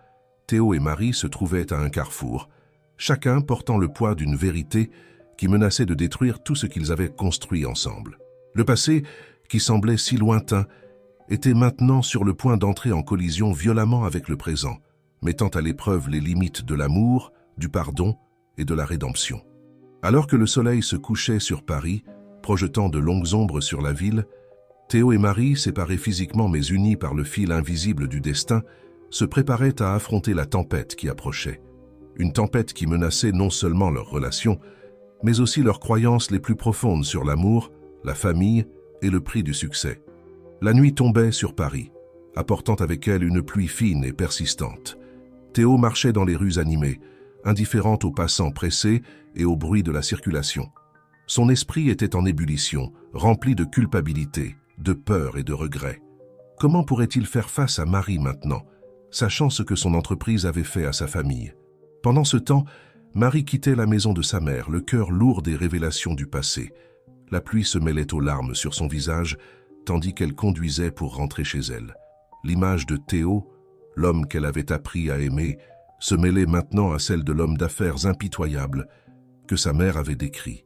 Théo et Marie se trouvaient à un carrefour, chacun portant le poids d'une vérité qui menaçait de détruire tout ce qu'ils avaient construit ensemble. Le passé, qui semblait si lointain, était maintenant sur le point d'entrer en collision violemment avec le présent, mettant à l'épreuve les limites de l'amour, du pardon et de la rédemption. Alors que le soleil se couchait sur Paris, projetant de longues ombres sur la ville, Théo et Marie, séparés physiquement mais unis par le fil invisible du destin, se préparaient à affronter la tempête qui approchait. Une tempête qui menaçait non seulement leurs relations, mais aussi leurs croyances les plus profondes sur l'amour, la famille et le prix du succès. La nuit tombait sur Paris, apportant avec elle une pluie fine et persistante. Théo marchait dans les rues animées, indifférente aux passants pressés et au bruit de la circulation. Son esprit était en ébullition, rempli de culpabilité, de peur et de regret. Comment pourrait-il faire face à Marie maintenant, sachant ce que son entreprise avait fait à sa famille? Pendant ce temps, Marie quittait la maison de sa mère, le cœur lourd des révélations du passé. La pluie se mêlait aux larmes sur son visage, tandis qu'elle conduisait pour rentrer chez elle. L'image de Théo, l'homme qu'elle avait appris à aimer, se mêlait maintenant à celle de l'homme d'affaires impitoyable que sa mère avait décrit.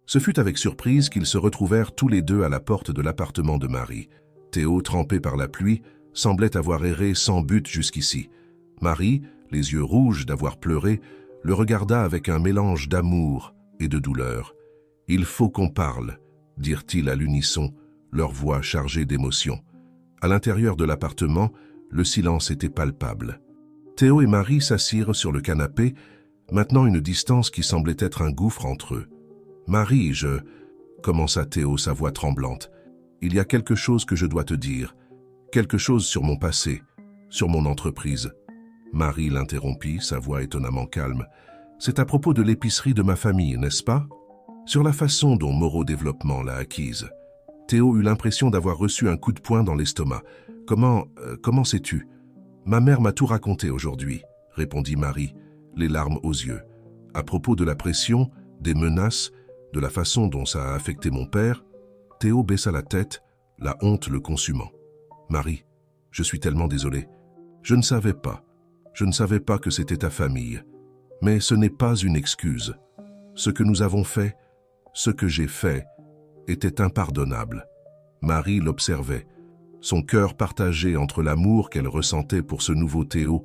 Ce fut avec surprise qu'ils se retrouvèrent tous les deux à la porte de l'appartement de Marie. Théo, trempé par la pluie, semblait avoir erré sans but jusqu'ici. Marie, les yeux rouges d'avoir pleuré, le regarda avec un mélange d'amour et de douleur. « Il faut qu'on parle », dirent-ils à l'unisson, leur voix chargée d'émotion. À l'intérieur de l'appartement, le silence était palpable. Théo et Marie s'assirent sur le canapé, maintenant une distance qui semblait être un gouffre entre eux. « Marie, commença Théo, sa voix tremblante. « Il y a quelque chose que je dois te dire, quelque chose sur mon passé, sur mon entreprise. » Marie l'interrompit, sa voix étonnamment calme. « C'est à propos de l'épicerie de ma famille, n'est-ce pas? Sur la façon dont Moreau Développement l'a acquise. » Théo eut l'impression d'avoir reçu un coup de poing dans l'estomac. « Comment sais-tu? »« Ma mère m'a tout raconté aujourd'hui, » répondit Marie, les larmes aux yeux. « À propos de la pression, des menaces, de la façon dont ça a affecté mon père. » Théo baissa la tête, la honte le consumant. « Marie, je suis tellement désolé. Je ne savais pas que c'était ta famille. Mais ce n'est pas une excuse. Ce que nous avons fait, ce que j'ai fait, était impardonnable. » Marie l'observait, son cœur partagé entre l'amour qu'elle ressentait pour ce nouveau Théo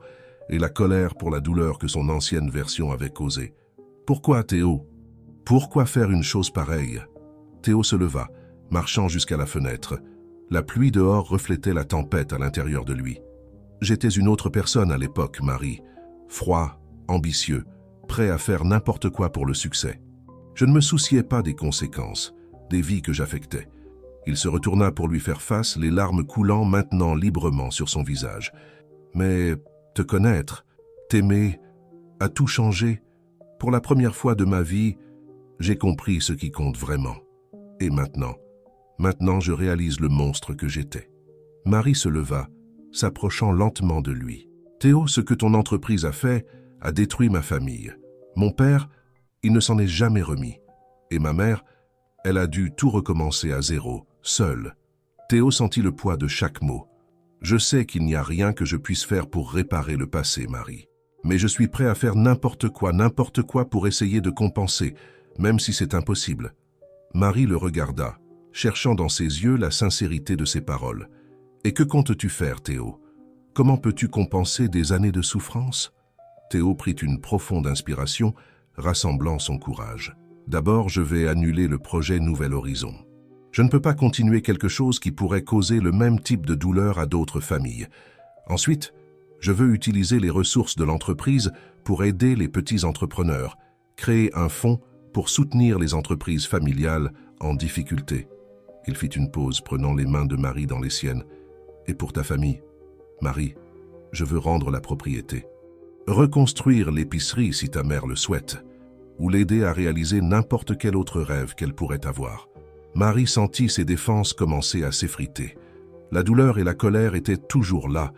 et la colère pour la douleur que son ancienne version avait causée. « Pourquoi, Théo? Pourquoi faire une chose pareille ?» Théo se leva, marchant jusqu'à la fenêtre. La pluie dehors reflétait la tempête à l'intérieur de lui. « J'étais une autre personne à l'époque, Marie. Froid, ambitieux, prêt à faire n'importe quoi pour le succès. Je ne me souciais pas des conséquences, des vies que j'affectais. » Il se retourna pour lui faire face, les larmes coulant maintenant librement sur son visage. « Mais te connaître, t'aimer, a tout changé. Pour la première fois de ma vie, j'ai compris ce qui compte vraiment. Et maintenant je réalise le monstre que j'étais. » Marie se leva, s'approchant lentement de lui. « Théo, ce que ton entreprise a fait a détruit ma famille. Mon père, il ne s'en est jamais remis. Et ma mère, elle a dû tout recommencer à zéro, seule. » Théo sentit le poids de chaque mot. « Je sais qu'il n'y a rien que je puisse faire pour réparer le passé, Marie. Mais je suis prêt à faire n'importe quoi pour essayer de compenser, même si c'est impossible. » Marie le regarda, cherchant dans ses yeux la sincérité de ses paroles. « Et que comptes-tu faire, Théo? Comment peux-tu compenser des années de souffrance ?» Théo prit une profonde inspiration, rassemblant son courage. « D'abord, je vais annuler le projet Nouvel Horizon. Je ne peux pas continuer quelque chose qui pourrait causer le même type de douleur à d'autres familles. Ensuite, je veux utiliser les ressources de l'entreprise pour aider les petits entrepreneurs, créer un fonds pour soutenir les entreprises familiales en difficulté. » Il fit une pause, prenant les mains de Marie dans les siennes. « Et pour ta famille, Marie, je veux rendre la propriété. Reconstruire l'épicerie si ta mère le souhaite, ou l'aider à réaliser n'importe quel autre rêve qu'elle pourrait avoir. » Marie sentit ses défenses commencer à s'effriter. La douleur et la colère étaient toujours là,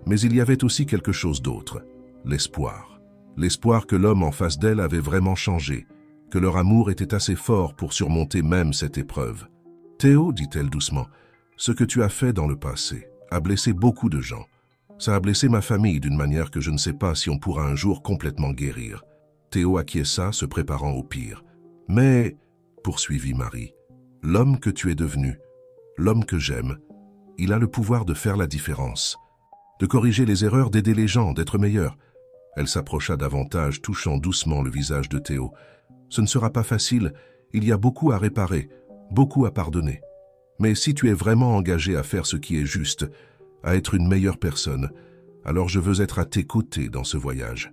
mais il y avait aussi quelque chose d'autre, l'espoir. L'espoir que l'homme en face d'elle avait vraiment changé, que leur amour était assez fort pour surmonter même cette épreuve. « Théo, dit-elle doucement, ce que tu as fait dans le passé a blessé beaucoup de gens. Ça a blessé ma famille d'une manière que je ne sais pas si on pourra un jour complètement guérir. » Théo acquiesça, se préparant au pire. « Mais, poursuivit Marie, l'homme que tu es devenu, l'homme que j'aime, il a le pouvoir de faire la différence, de corriger les erreurs, d'aider les gens, d'être meilleur. » Elle s'approcha davantage, touchant doucement le visage de Théo. « Ce ne sera pas facile, il y a beaucoup à réparer, beaucoup à pardonner. Mais si tu es vraiment engagé à faire ce qui est juste, à être une meilleure personne, alors je veux être à tes côtés dans ce voyage. »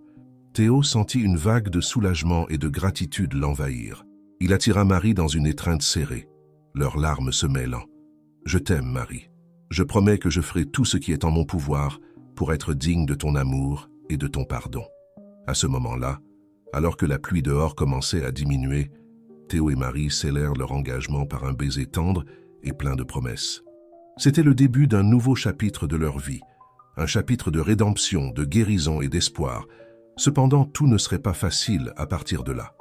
Théo sentit une vague de soulagement et de gratitude l'envahir. Il attira Marie dans une étreinte serrée, leurs larmes se mêlant. « Je t'aime, Marie. Je promets que je ferai tout ce qui est en mon pouvoir pour être digne de ton amour et de ton pardon. » À ce moment-là, alors que la pluie dehors commençait à diminuer, Théo et Marie scellèrent leur engagement par un baiser tendre et plein de promesses. C'était le début d'un nouveau chapitre de leur vie, un chapitre de rédemption, de guérison et d'espoir. Cependant, tout ne serait pas facile à partir de là.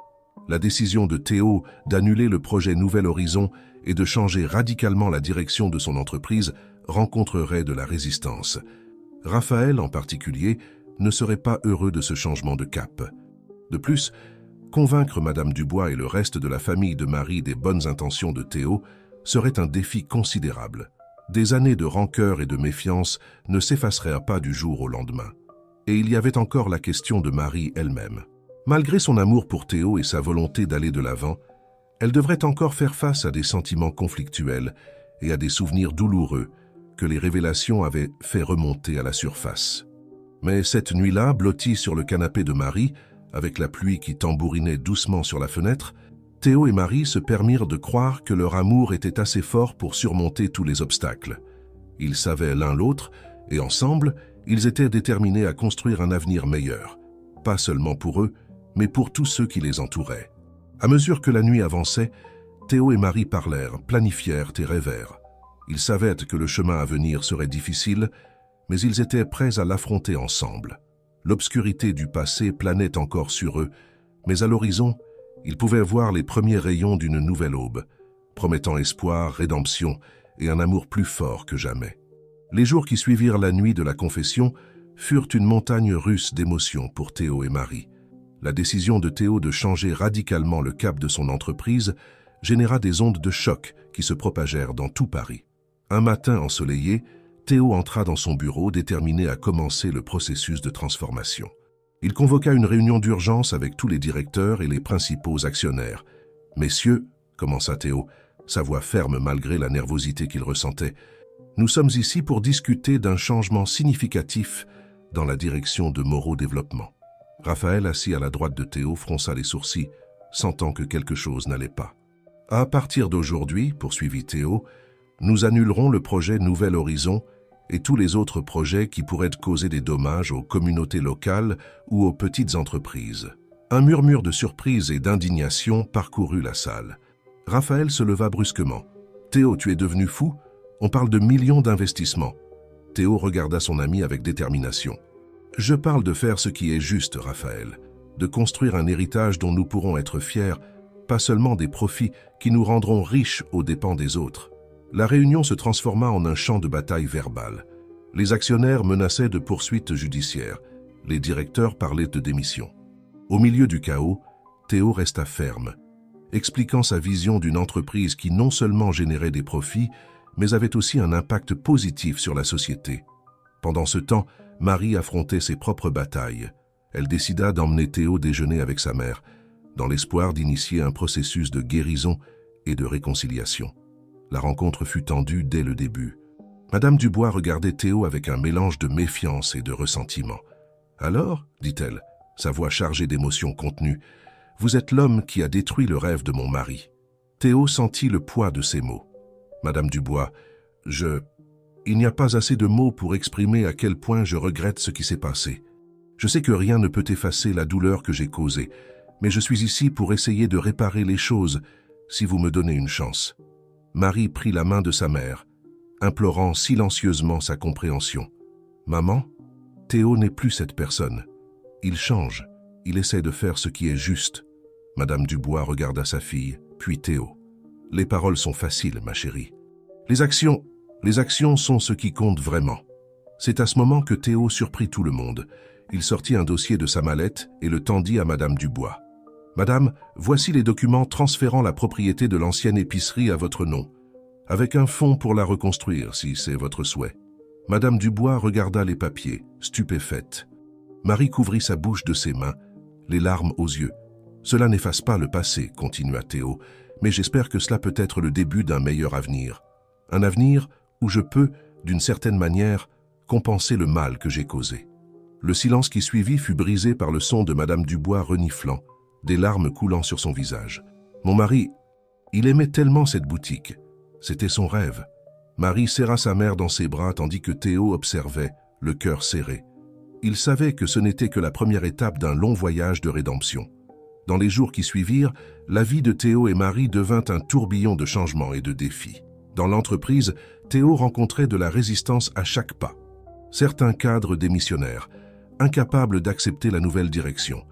La décision de Théo d'annuler le projet Nouvel Horizon et de changer radicalement la direction de son entreprise rencontrerait de la résistance. Raphaël, en particulier, ne serait pas heureux de ce changement de cap. De plus, convaincre Madame Dubois et le reste de la famille de Marie des bonnes intentions de Théo serait un défi considérable. Des années de rancœur et de méfiance ne s'effaceraient pas du jour au lendemain. Et il y avait encore la question de Marie elle-même. Malgré son amour pour Théo et sa volonté d'aller de l'avant, elle devrait encore faire face à des sentiments conflictuels et à des souvenirs douloureux que les révélations avaient fait remonter à la surface. Mais cette nuit-là, blottie sur le canapé de Marie, avec la pluie qui tambourinait doucement sur la fenêtre, Théo et Marie se permirent de croire que leur amour était assez fort pour surmonter tous les obstacles. Ils savaient l'un l'autre, et ensemble, ils étaient déterminés à construire un avenir meilleur, pas seulement pour eux, mais pour tous ceux qui les entouraient. À mesure que la nuit avançait, Théo et Marie parlèrent, planifièrent et rêvèrent. Ils savaient que le chemin à venir serait difficile, mais ils étaient prêts à l'affronter ensemble. L'obscurité du passé planait encore sur eux, mais à l'horizon, ils pouvaient voir les premiers rayons d'une nouvelle aube, promettant espoir, rédemption et un amour plus fort que jamais. Les jours qui suivirent la nuit de la confession furent une montagne russe d'émotions pour Théo et Marie. La décision de Théo de changer radicalement le cap de son entreprise généra des ondes de choc qui se propagèrent dans tout Paris. Un matin ensoleillé, Théo entra dans son bureau déterminé à commencer le processus de transformation. Il convoqua une réunion d'urgence avec tous les directeurs et les principaux actionnaires. « Messieurs, » commença Théo, sa voix ferme malgré la nervosité qu'il ressentait, « nous sommes ici pour discuter d'un changement significatif dans la direction de Moreau Développement. » Raphaël, assis à la droite de Théo, fronça les sourcils, sentant que quelque chose n'allait pas. « À partir d'aujourd'hui, poursuivit Théo, nous annulerons le projet Nouvel Horizon et tous les autres projets qui pourraient causer des dommages aux communautés locales ou aux petites entreprises. » Un murmure de surprise et d'indignation parcourut la salle. Raphaël se leva brusquement. « Théo, tu es devenu fou? On parle de millions d'investissements. » Théo regarda son ami avec détermination. « Je parle de faire ce qui est juste, Raphaël, de construire un héritage dont nous pourrons être fiers, pas seulement des profits qui nous rendront riches aux dépens des autres. » La réunion se transforma en un champ de bataille verbal. Les actionnaires menaçaient de poursuites judiciaires. Les directeurs parlaient de démission. Au milieu du chaos, Théo resta ferme, expliquant sa vision d'une entreprise qui non seulement générait des profits, mais avait aussi un impact positif sur la société. Pendant ce temps, Marie affrontait ses propres batailles. Elle décida d'emmener Théo déjeuner avec sa mère, dans l'espoir d'initier un processus de guérison et de réconciliation. La rencontre fut tendue dès le début. Madame Dubois regardait Théo avec un mélange de méfiance et de ressentiment. « Alors, dit-elle, sa voix chargée d'émotions contenues, « vous êtes l'homme qui a détruit le rêve de mon mari. » Théo sentit le poids de ces mots. « Madame Dubois, il n'y a pas assez de mots pour exprimer à quel point je regrette ce qui s'est passé. Je sais que rien ne peut effacer la douleur que j'ai causée, mais je suis ici pour essayer de réparer les choses si vous me donnez une chance. » Marie prit la main de sa mère, implorant silencieusement sa compréhension. « Maman, Théo n'est plus cette personne. Il change, il essaie de faire ce qui est juste. » Madame Dubois regarda sa fille, puis Théo. « Les paroles sont faciles, ma chérie. Les actions sont ce qui compte vraiment. » C'est à ce moment que Théo surprit tout le monde. Il sortit un dossier de sa mallette et le tendit à Madame Dubois. « Madame, voici les documents transférant la propriété de l'ancienne épicerie à votre nom, avec un fonds pour la reconstruire, si c'est votre souhait. » Madame Dubois regarda les papiers, stupéfaite. Marie couvrit sa bouche de ses mains, les larmes aux yeux. « Cela n'efface pas le passé, » continua Théo, « mais j'espère que cela peut être le début d'un meilleur avenir. Un avenir où je peux, d'une certaine manière, compenser le mal que j'ai causé. » Le silence qui suivit fut brisé par le son de Madame Dubois reniflant, des larmes coulant sur son visage. « Mon mari, il aimait tellement cette boutique. C'était son rêve. » Marie serra sa mère dans ses bras tandis que Théo observait, le cœur serré. Il savait que ce n'était que la première étape d'un long voyage de rédemption. Dans les jours qui suivirent, la vie de Théo et Marie devint un tourbillon de changements et de défis. Dans l'entreprise, Théo rencontrait de la résistance à chaque pas. Certains cadres démissionnèrent, incapables d'accepter la nouvelle direction.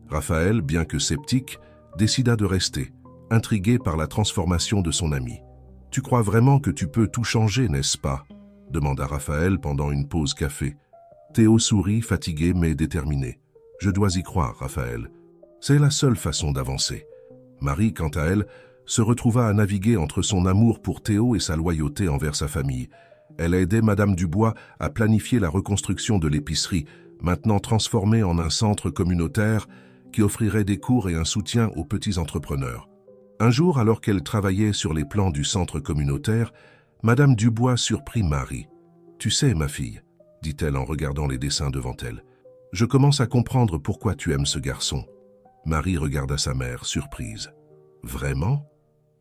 Raphaël, bien que sceptique, décida de rester, intrigué par la transformation de son ami. « Tu crois vraiment que tu peux tout changer, n'est-ce pas ?» demanda Raphaël pendant une pause café. Théo sourit, fatigué mais déterminé. « Je dois y croire, Raphaël. C'est la seule façon d'avancer. » Marie, quant à elle, se retrouva à naviguer entre son amour pour Théo et sa loyauté envers sa famille. Elle aidait Madame Dubois à planifier la reconstruction de l'épicerie, maintenant transformée en un centre communautaire qui offrirait des cours et un soutien aux petits entrepreneurs. Un jour, alors qu'elle travaillait sur les plans du centre communautaire, Madame Dubois surprit Marie. « Tu sais, ma fille, » dit-elle en regardant les dessins devant elle, « je commence à comprendre pourquoi tu aimes ce garçon. » Marie regarda sa mère, surprise. « Vraiment ?»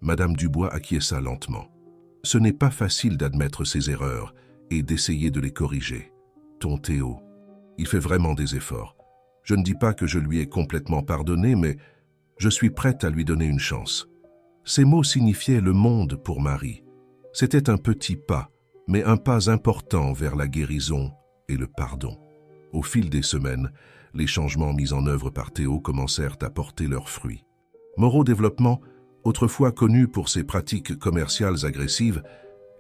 Madame Dubois acquiesça lentement. « Ce n'est pas facile d'admettre ses erreurs et d'essayer de les corriger. Ton Théo, il fait vraiment des efforts. Je ne dis pas que je lui ai complètement pardonné, mais je suis prête à lui donner une chance. » Ces mots signifiaient le monde pour Marie. C'était un petit pas, mais un pas important vers la guérison et le pardon. Au fil des semaines, les changements mis en œuvre par Théo commencèrent à porter leurs fruits. Moreau Développement, autrefois connu pour ses pratiques commerciales agressives,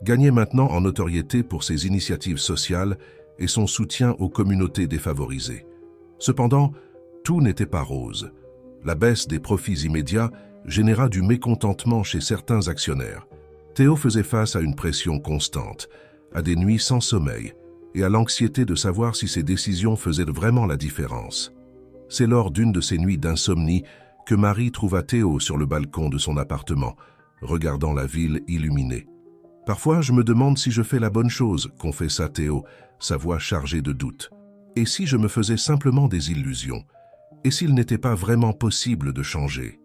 gagnait maintenant en notoriété pour ses initiatives sociales et son soutien aux communautés défavorisées. Cependant, tout n'était pas rose. La baisse des profits immédiats généra du mécontentement chez certains actionnaires. Théo faisait face à une pression constante, à des nuits sans sommeil et à l'anxiété de savoir si ses décisions faisaient vraiment la différence. C'est lors d'une de ces nuits d'insomnie que Marie trouva Théo sur le balcon de son appartement, regardant la ville illuminée. « Parfois, je me demande si je fais la bonne chose », confessa Théo, sa voix chargée de doute. « Et si je me faisais simplement des illusions? Et s'il n'était pas vraiment possible de changer ?»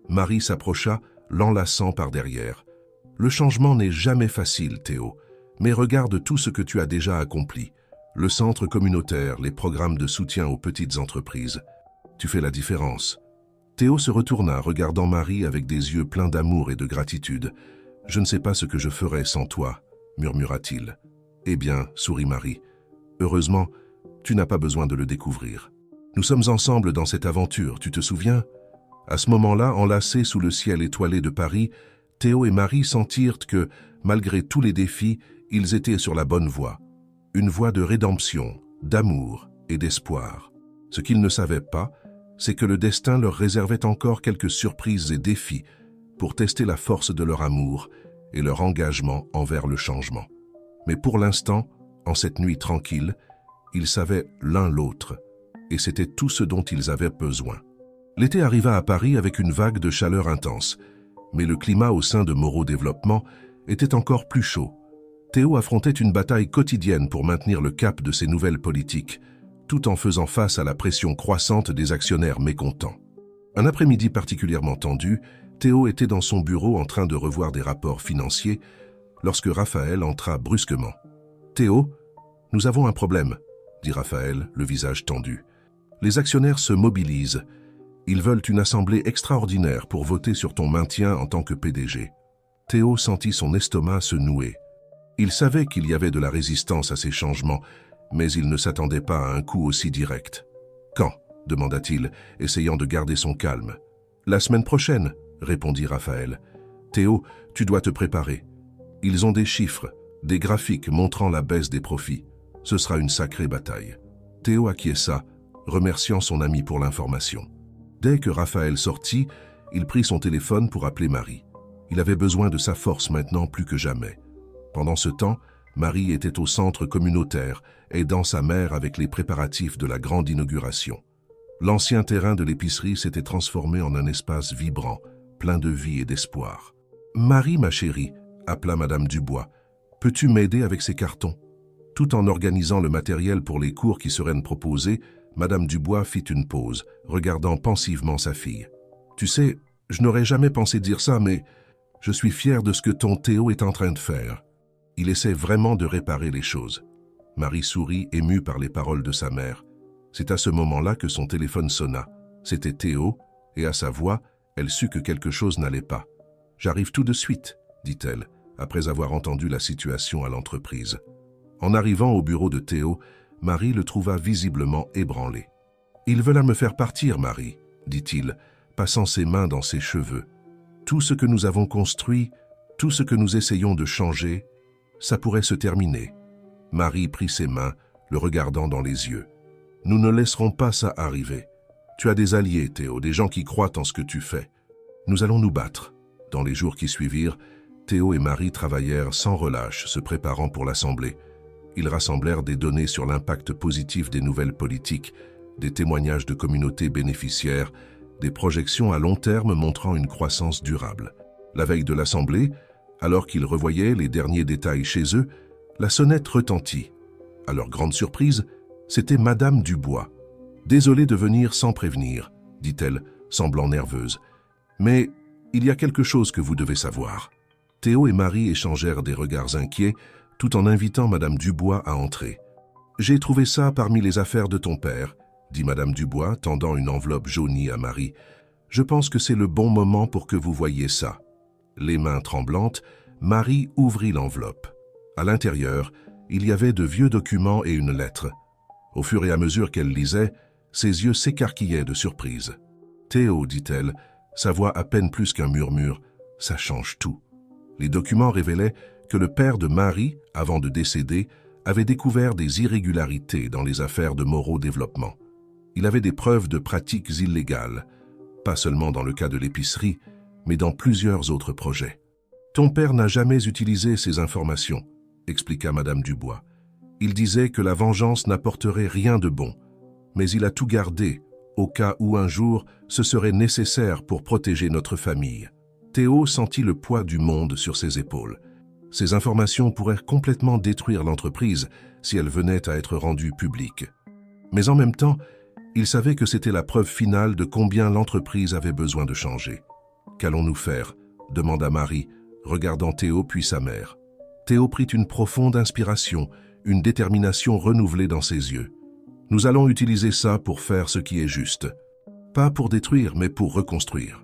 Marie s'approcha, l'enlaçant par derrière. « Le changement n'est jamais facile, Théo, mais regarde tout ce que tu as déjà accompli. Le centre communautaire, les programmes de soutien aux petites entreprises. Tu fais la différence. » Théo se retourna, regardant Marie avec des yeux pleins d'amour et de gratitude. « Je ne sais pas ce que je ferais sans toi, » murmura-t-il. Eh bien, sourit Marie, heureusement, tu n'as pas besoin de le découvrir. Nous sommes ensemble dans cette aventure, tu te souviens? À ce moment-là, enlacés sous le ciel étoilé de Paris, Théo et Marie sentirent que, malgré tous les défis, ils étaient sur la bonne voie. Une voie de rédemption, d'amour et d'espoir. Ce qu'ils ne savaient pas, c'est que le destin leur réservait encore quelques surprises et défis pour tester la force de leur amour et leur engagement envers le changement. Mais pour l'instant, en cette nuit tranquille, ils savaient l'un l'autre, et c'était tout ce dont ils avaient besoin. L'été arriva à Paris avec une vague de chaleur intense, mais le climat au sein de Moreau Développement était encore plus chaud. Théo affrontait une bataille quotidienne pour maintenir le cap de ses nouvelles politiques, tout en faisant face à la pression croissante des actionnaires mécontents. Un après-midi particulièrement tendu, Théo était dans son bureau en train de revoir des rapports financiers lorsque Raphaël entra brusquement. « Théo, nous avons un problème », dit Raphaël, le visage tendu. « Les actionnaires se mobilisent. Ils veulent une assemblée extraordinaire pour voter sur ton maintien en tant que PDG. » Théo sentit son estomac se nouer. Il savait qu'il y avait de la résistance à ces changements, mais il ne s'attendait pas à un coup aussi direct. « Quand » demanda-t-il, essayant de garder son calme. « La semaine prochaine » répondit Raphaël. « Théo, tu dois te préparer. Ils ont des chiffres, des graphiques montrant la baisse des profits. Ce sera une sacrée bataille. » Théo acquiesça, remerciant son ami pour l'information. Dès que Raphaël sortit, il prit son téléphone pour appeler Marie. Il avait besoin de sa force maintenant plus que jamais. Pendant ce temps, Marie était au centre communautaire, aidant sa mère avec les préparatifs de la grande inauguration. L'ancien terrain de l'épicerie s'était transformé en un espace vibrant, plein de vie et d'espoir. « Marie, ma chérie », appela Madame Dubois, « peux-tu m'aider avec ces cartons ?» Tout en organisant le matériel pour les cours qui seraient proposés, Madame Dubois fit une pause, regardant pensivement sa fille. « Tu sais, je n'aurais jamais pensé dire ça, mais je suis fière de ce que ton Théo est en train de faire. Il essaie vraiment de réparer les choses. » Marie sourit, émue par les paroles de sa mère. C'est à ce moment-là que son téléphone sonna. C'était Théo, et à sa voix, elle sut que quelque chose n'allait pas. « J'arrive tout de suite », dit-elle, après avoir entendu la situation à l'entreprise. En arrivant au bureau de Théo, Marie le trouva visiblement ébranlé. « Ils veulent me faire partir, Marie, » dit-il, passant ses mains dans ses cheveux. « Tout ce que nous avons construit, tout ce que nous essayons de changer, ça pourrait se terminer. » Marie prit ses mains, le regardant dans les yeux. « Nous ne laisserons pas ça arriver. Tu as des alliés, Théo, des gens qui croient en ce que tu fais. Nous allons nous battre. » Dans les jours qui suivirent, Théo et Marie travaillèrent sans relâche, se préparant pour l'Assemblée. Ils rassemblèrent des données sur l'impact positif des nouvelles politiques, des témoignages de communautés bénéficiaires, des projections à long terme montrant une croissance durable. La veille de l'Assemblée, alors qu'ils revoyaient les derniers détails chez eux, la sonnette retentit. À leur grande surprise, c'était Madame Dubois. « Désolée de venir sans prévenir, » dit-elle, semblant nerveuse. « Mais il y a quelque chose que vous devez savoir. » Théo et Marie échangèrent des regards inquiets, tout en invitant Madame Dubois à entrer. « J'ai trouvé ça parmi les affaires de ton père, » dit Madame Dubois, tendant une enveloppe jaunie à Marie. « Je pense que c'est le bon moment pour que vous voyiez ça. » Les mains tremblantes, Marie ouvrit l'enveloppe. À l'intérieur, il y avait de vieux documents et une lettre. Au fur et à mesure qu'elle lisait, ses yeux s'écarquillaient de surprise. « Théo, dit-elle, sa voix à peine plus qu'un murmure, ça change tout. » Les documents révélaient que le père de Marie, avant de décéder, avait découvert des irrégularités dans les affaires de Moreau Développement. Il avait des preuves de pratiques illégales, pas seulement dans le cas de l'épicerie, mais dans plusieurs autres projets. « Ton père n'a jamais utilisé ces informations, » expliqua Madame Dubois. « Il disait que la vengeance n'apporterait rien de bon, mais il a tout gardé, au cas où un jour ce serait nécessaire pour protéger notre famille. » Théo sentit le poids du monde sur ses épaules. Ces informations pourraient complètement détruire l'entreprise si elles venaient à être rendues publiques. Mais en même temps, il savait que c'était la preuve finale de combien l'entreprise avait besoin de changer. « Qu'allons-nous faire ?» demanda Marie, regardant Théo puis sa mère. Théo prit une profonde inspiration, une détermination renouvelée dans ses yeux. « Nous allons utiliser ça pour faire ce qui est juste. Pas pour détruire, mais pour reconstruire. »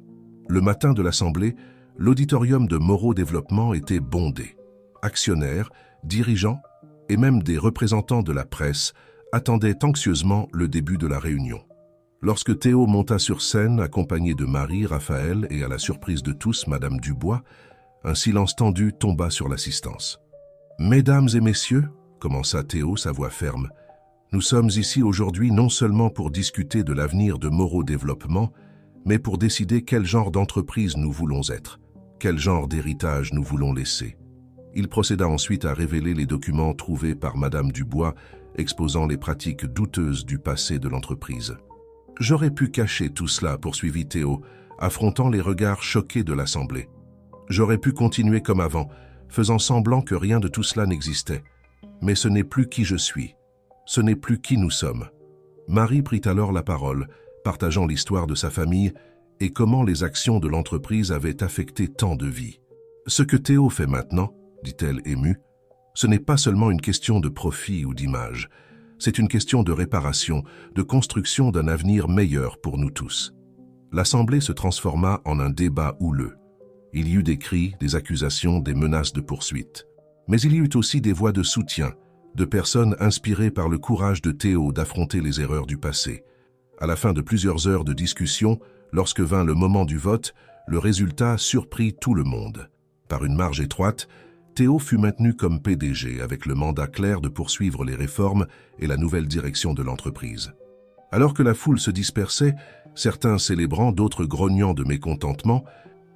Le matin de l'Assemblée, l'auditorium de Moreau Développement était bondé. Actionnaires, dirigeants, et même des représentants de la presse attendaient anxieusement le début de la réunion. Lorsque Théo monta sur scène, accompagné de Marie, Raphaël et à la surprise de tous, Madame Dubois, un silence tendu tomba sur l'assistance. « Mesdames et messieurs, commença Théo, sa voix ferme, nous sommes ici aujourd'hui non seulement pour discuter de l'avenir de Moreau Développement, mais pour décider quel genre d'entreprise nous voulons être, quel genre d'héritage nous voulons laisser. » Il procéda ensuite à révéler les documents trouvés par Madame Dubois, exposant les pratiques douteuses du passé de l'entreprise. « J'aurais pu cacher tout cela, poursuivit Théo, affrontant les regards choqués de l'Assemblée. J'aurais pu continuer comme avant, faisant semblant que rien de tout cela n'existait. Mais ce n'est plus qui je suis. Ce n'est plus qui nous sommes. » Marie prit alors la parole, partageant l'histoire de sa famille et comment les actions de l'entreprise avaient affecté tant de vies. « Ce que Théo fait maintenant, dit-elle émue, ce n'est pas seulement une question de profit ou d'image. C'est une question de réparation, de construction d'un avenir meilleur pour nous tous. » L'Assemblée se transforma en un débat houleux. Il y eut des cris, des accusations, des menaces de poursuite. Mais il y eut aussi des voix de soutien, de personnes inspirées par le courage de Théo d'affronter les erreurs du passé. À la fin de plusieurs heures de discussion, lorsque vint le moment du vote, le résultat surprit tout le monde. Par une marge étroite, Théo fut maintenu comme PDG avec le mandat clair de poursuivre les réformes et la nouvelle direction de l'entreprise. Alors que la foule se dispersait, certains célébrant, d'autres grognant de mécontentement,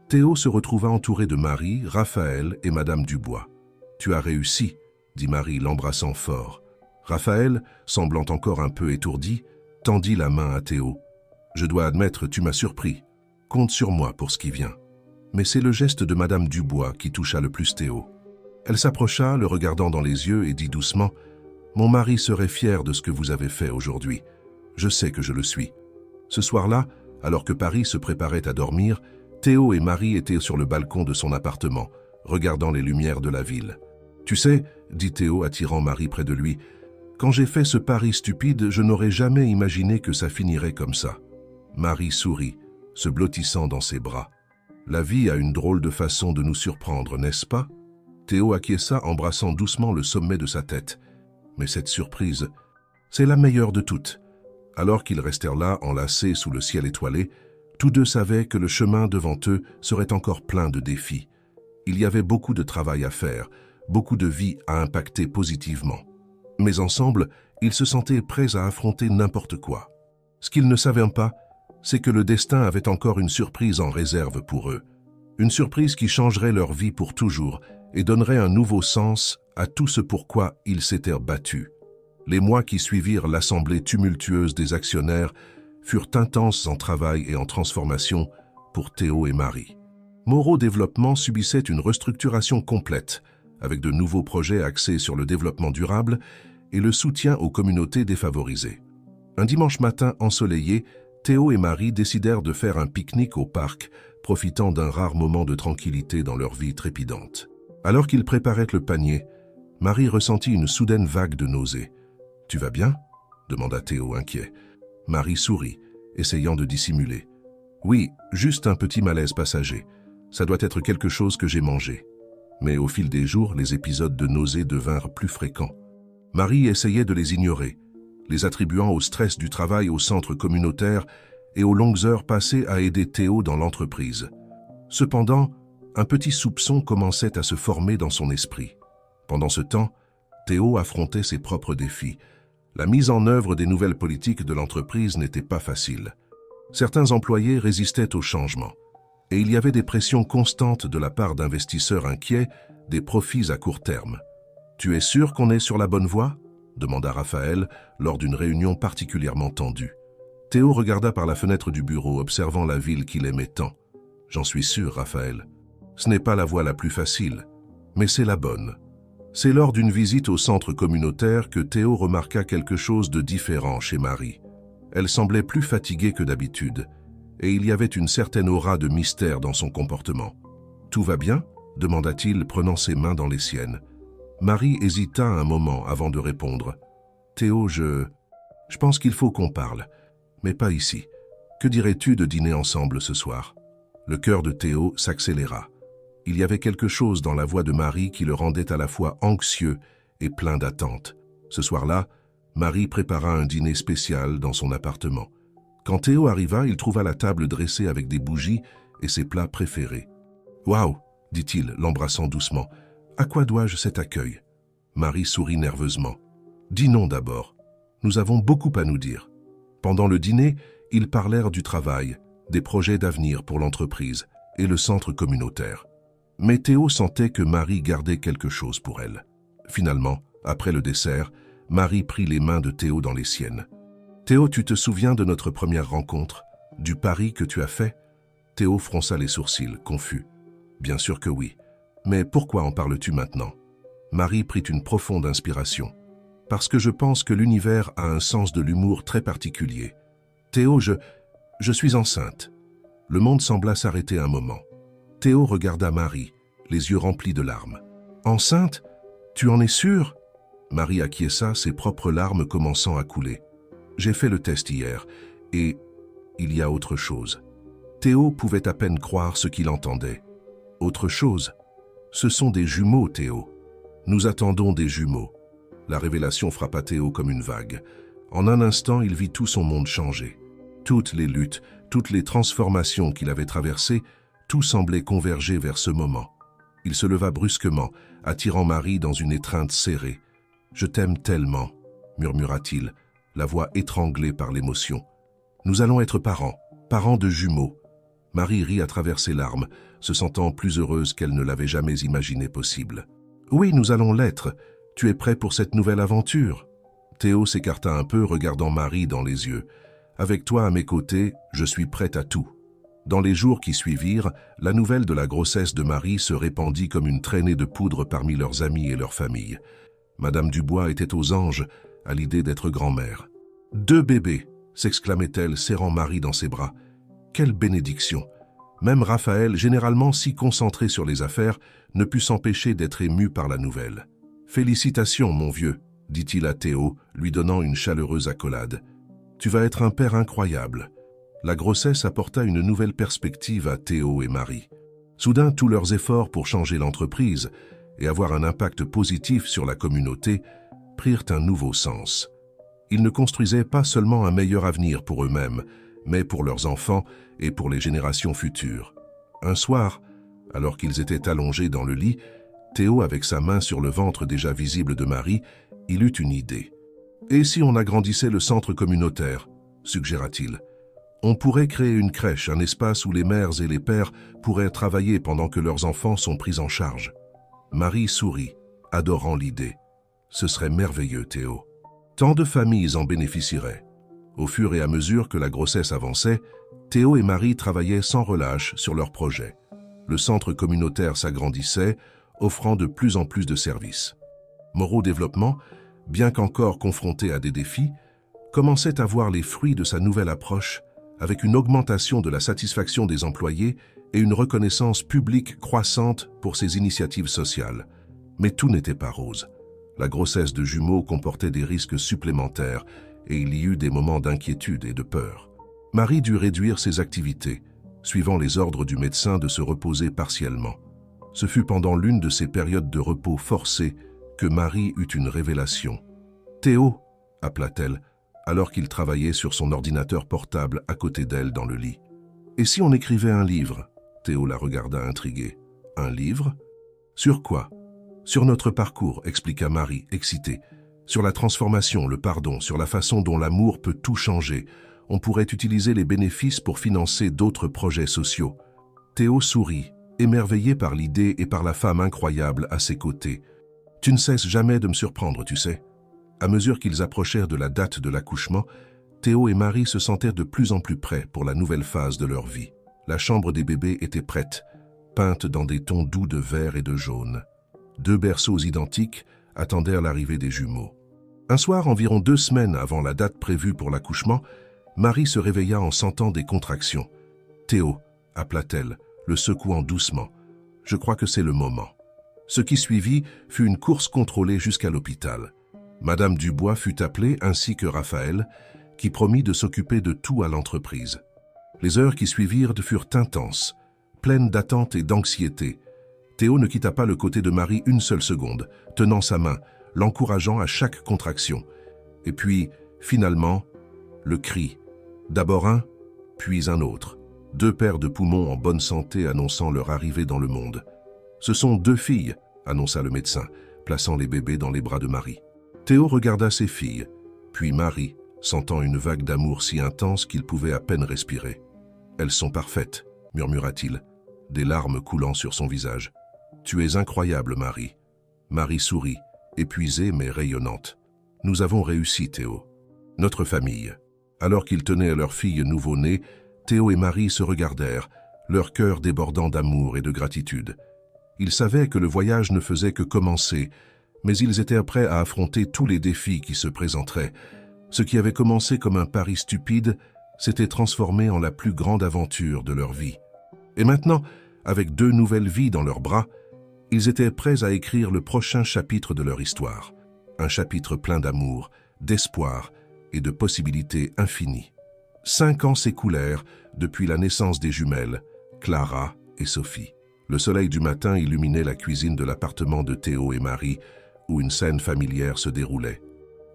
Théo se retrouva entouré de Marie, Raphaël et Madame Dubois. « Tu as réussi », dit Marie l'embrassant fort. Raphaël, semblant encore un peu étourdi, tendit la main à Théo. « Je dois admettre, tu m'as surpris. Compte sur moi pour ce qui vient. » Mais c'est le geste de Madame Dubois qui toucha le plus Théo. Elle s'approcha, le regardant dans les yeux, et dit doucement « Mon mari serait fier de ce que vous avez fait aujourd'hui. Je sais que je le suis. » Ce soir-là, alors que Paris se préparait à dormir, Théo et Marie étaient sur le balcon de son appartement, regardant les lumières de la ville. « Tu sais, » dit Théo, attirant Marie près de lui, « quand j'ai fait ce pari stupide, je n'aurais jamais imaginé que ça finirait comme ça. » Marie sourit, se blottissant dans ses bras. « La vie a une drôle de façon de nous surprendre, n'est-ce pas ?» Théo acquiesça, embrassant doucement le sommet de sa tête. Mais cette surprise, c'est la meilleure de toutes. Alors qu'ils restèrent là, enlacés sous le ciel étoilé, tous deux savaient que le chemin devant eux serait encore plein de défis. Il y avait beaucoup de travail à faire, beaucoup de vies à impacter positivement. Mais ensemble, ils se sentaient prêts à affronter n'importe quoi. Ce qu'ils ne savaient pas, c'est que le destin avait encore une surprise en réserve pour eux. Une surprise qui changerait leur vie pour toujours et donnerait un nouveau sens à tout ce pourquoi ils s'étaient battus. Les mois qui suivirent l'assemblée tumultueuse des actionnaires furent intenses en travail et en transformation pour Théo et Marie. Moreau Développement subissait une restructuration complète, avec de nouveaux projets axés sur le développement durable et le soutien aux communautés défavorisées. Un dimanche matin ensoleillé, Théo et Marie décidèrent de faire un pique-nique au parc, profitant d'un rare moment de tranquillité dans leur vie trépidante. Alors qu'ils préparaient le panier, Marie ressentit une soudaine vague de nausées. « Tu vas bien ?» demanda Théo inquiet. Marie sourit, essayant de dissimuler. « Oui, juste un petit malaise passager. Ça doit être quelque chose que j'ai mangé. » Mais au fil des jours, les épisodes de nausées devinrent plus fréquents. Marie essayait de les ignorer, les attribuant au stress du travail au centre communautaire et aux longues heures passées à aider Théo dans l'entreprise. Cependant, un petit soupçon commençait à se former dans son esprit. Pendant ce temps, Théo affrontait ses propres défis. La mise en œuvre des nouvelles politiques de l'entreprise n'était pas facile. Certains employés résistaient au changement, et il y avait des pressions constantes de la part d'investisseurs inquiets, des profits à court terme. « Tu es sûr qu'on est sur la bonne voie ?» demanda Raphaël lors d'une réunion particulièrement tendue. Théo regarda par la fenêtre du bureau, observant la ville qu'il aimait tant. « J'en suis sûr, Raphaël. Ce n'est pas la voie la plus facile, mais c'est la bonne. » C'est lors d'une visite au centre communautaire que Théo remarqua quelque chose de différent chez Marie. Elle semblait plus fatiguée que d'habitude, et il y avait une certaine aura de mystère dans son comportement. « Tout va bien ?» demanda-t-il, prenant ses mains dans les siennes. Marie hésita un moment avant de répondre. « Théo, je pense qu'il faut qu'on parle, mais pas ici. Que dirais-tu de dîner ensemble ce soir ?» Le cœur de Théo s'accéléra. Il y avait quelque chose dans la voix de Marie qui le rendait à la fois anxieux et plein d'attentes. Ce soir-là, Marie prépara un dîner spécial dans son appartement. Quand Théo arriva, il trouva la table dressée avec des bougies et ses plats préférés. « Waouh !» dit-il, l'embrassant doucement. « À quoi dois-je cet accueil ?» Marie sourit nerveusement. « Dis non d'abord. Nous avons beaucoup à nous dire. » Pendant le dîner, ils parlèrent du travail, des projets d'avenir pour l'entreprise et le centre communautaire. Mais Théo sentait que Marie gardait quelque chose pour elle. Finalement, après le dessert, Marie prit les mains de Théo dans les siennes. « Théo, tu te souviens de notre première rencontre, du pari que tu as fait ?» Théo fronça les sourcils, confus. « Bien sûr que oui. Mais pourquoi en parles-tu maintenant ?» Marie prit une profonde inspiration. « Parce que je pense que l'univers a un sens de l'humour très particulier. Théo, je suis enceinte. » Le monde sembla s'arrêter un moment. Théo regarda Marie, les yeux remplis de larmes. « Enceinte? Tu en es sûre ?» Marie acquiesça, ses propres larmes commençant à couler. « J'ai fait le test hier, et il y a autre chose. » Théo pouvait à peine croire ce qu'il entendait. « Autre chose? Ce sont des jumeaux, Théo. Nous attendons des jumeaux. » La révélation frappa Théo comme une vague. En un instant, il vit tout son monde changer. Toutes les luttes, toutes les transformations qu'il avait traversées, tout semblait converger vers ce moment. Il se leva brusquement, attirant Marie dans une étreinte serrée. « Je t'aime tellement, » murmura-t-il, la voix étranglée par l'émotion. « Nous allons être parents, parents de jumeaux. » Marie rit à travers ses larmes, se sentant plus heureuse qu'elle ne l'avait jamais imaginé possible. « Oui, nous allons l'être. Tu es prêt pour cette nouvelle aventure ?» Théo s'écarta un peu, regardant Marie dans les yeux. « Avec toi à mes côtés, je suis prête à tout. » Dans les jours qui suivirent, la nouvelle de la grossesse de Marie se répandit comme une traînée de poudre parmi leurs amis et leurs familles. Madame Dubois était aux anges à l'idée d'être grand-mère. « 2 bébés !» s'exclamait-elle, serrant Marie dans ses bras. « Quelle bénédiction !» Même Raphaël, généralement si concentré sur les affaires, ne put s'empêcher d'être ému par la nouvelle. « Félicitations, mon vieux !» dit-il à Théo, lui donnant une chaleureuse accolade. « Tu vas être un père incroyable. » La grossesse apporta une nouvelle perspective à Théo et Marie. Soudain, tous leurs efforts pour changer l'entreprise et avoir un impact positif sur la communauté prirent un nouveau sens. Ils ne construisaient pas seulement un meilleur avenir pour eux-mêmes, mais pour leurs enfants et pour les générations futures. Un soir, alors qu'ils étaient allongés dans le lit, Théo, avec sa main sur le ventre déjà visible de Marie, il eut une idée. « Et si on agrandissait le centre communautaire ?» suggéra-t-il. « On pourrait créer une crèche, un espace où les mères et les pères pourraient travailler pendant que leurs enfants sont pris en charge. » Marie sourit, adorant l'idée. « Ce serait merveilleux, Théo. Tant de familles en bénéficieraient. » Au fur et à mesure que la grossesse avançait, Théo et Marie travaillaient sans relâche sur leur projet. Le centre communautaire s'agrandissait, offrant de plus en plus de services. Moreau Développement, bien qu'encore confronté à des défis, commençait à voir les fruits de sa nouvelle approche avec une augmentation de la satisfaction des employés et une reconnaissance publique croissante pour ses initiatives sociales. Mais tout n'était pas rose. La grossesse de jumeaux comportait des risques supplémentaires et il y eut des moments d'inquiétude et de peur. Marie dut réduire ses activités, suivant les ordres du médecin de se reposer partiellement. Ce fut pendant l'une de ces périodes de repos forcé que Marie eut une révélation. « Théo » appela-t-elle, alors qu'il travaillait sur son ordinateur portable à côté d'elle dans le lit. « Et si on écrivait un livre ?» Théo la regarda intrigué. « Un livre ? Sur quoi ?»« Sur notre parcours, » expliqua Marie, excitée. « Sur la transformation, le pardon, sur la façon dont l'amour peut tout changer. On pourrait utiliser les bénéfices pour financer d'autres projets sociaux. » Théo sourit, émerveillé par l'idée et par la femme incroyable à ses côtés. « Tu ne cesses jamais de me surprendre, tu sais. » À mesure qu'ils approchèrent de la date de l'accouchement, Théo et Marie se sentèrent de plus en plus prêts pour la nouvelle phase de leur vie. La chambre des bébés était prête, peinte dans des tons doux de vert et de jaune. 2 berceaux identiques attendirent l'arrivée des jumeaux. Un soir, environ 2 semaines avant la date prévue pour l'accouchement, Marie se réveilla en sentant des contractions. « Théo » appela-t-elle, le secouant doucement. « Je crois que c'est le moment. » Ce qui suivit fut une course contrôlée jusqu'à l'hôpital. Madame Dubois fut appelée ainsi que Raphaël, qui promit de s'occuper de tout à l'entreprise. Les heures qui suivirent furent intenses, pleines d'attente et d'anxiété. Théo ne quitta pas le côté de Marie une seule seconde, tenant sa main, l'encourageant à chaque contraction. Et puis, finalement, le cri. D'abord un, puis un autre. 2 paires de poumons en bonne santé annonçant leur arrivée dans le monde. « Ce sont 2 filles », annonça le médecin, plaçant les bébés dans les bras de Marie. Théo regarda ses filles, puis Marie, sentant une vague d'amour si intense qu'il pouvait à peine respirer. « Elles sont parfaites », murmura-t-il, des larmes coulant sur son visage. « Tu es incroyable, Marie. » Marie sourit, épuisée mais rayonnante. « Nous avons réussi, Théo. » Notre famille. Alors qu'ils tenaient à leur fille nouveau-née, Théo et Marie se regardèrent, leur cœur débordant d'amour et de gratitude. Ils savaient que le voyage ne faisait que commencer, mais ils étaient prêts à affronter tous les défis qui se présenteraient. Ce qui avait commencé comme un pari stupide s'était transformé en la plus grande aventure de leur vie. Et maintenant, avec 2 nouvelles vies dans leurs bras, ils étaient prêts à écrire le prochain chapitre de leur histoire. Un chapitre plein d'amour, d'espoir et de possibilités infinies. 5 ans s'écoulèrent depuis la naissance des jumelles, Clara et Sophie. Le soleil du matin illuminait la cuisine de l'appartement de Théo et Marie, où une scène familière se déroulait.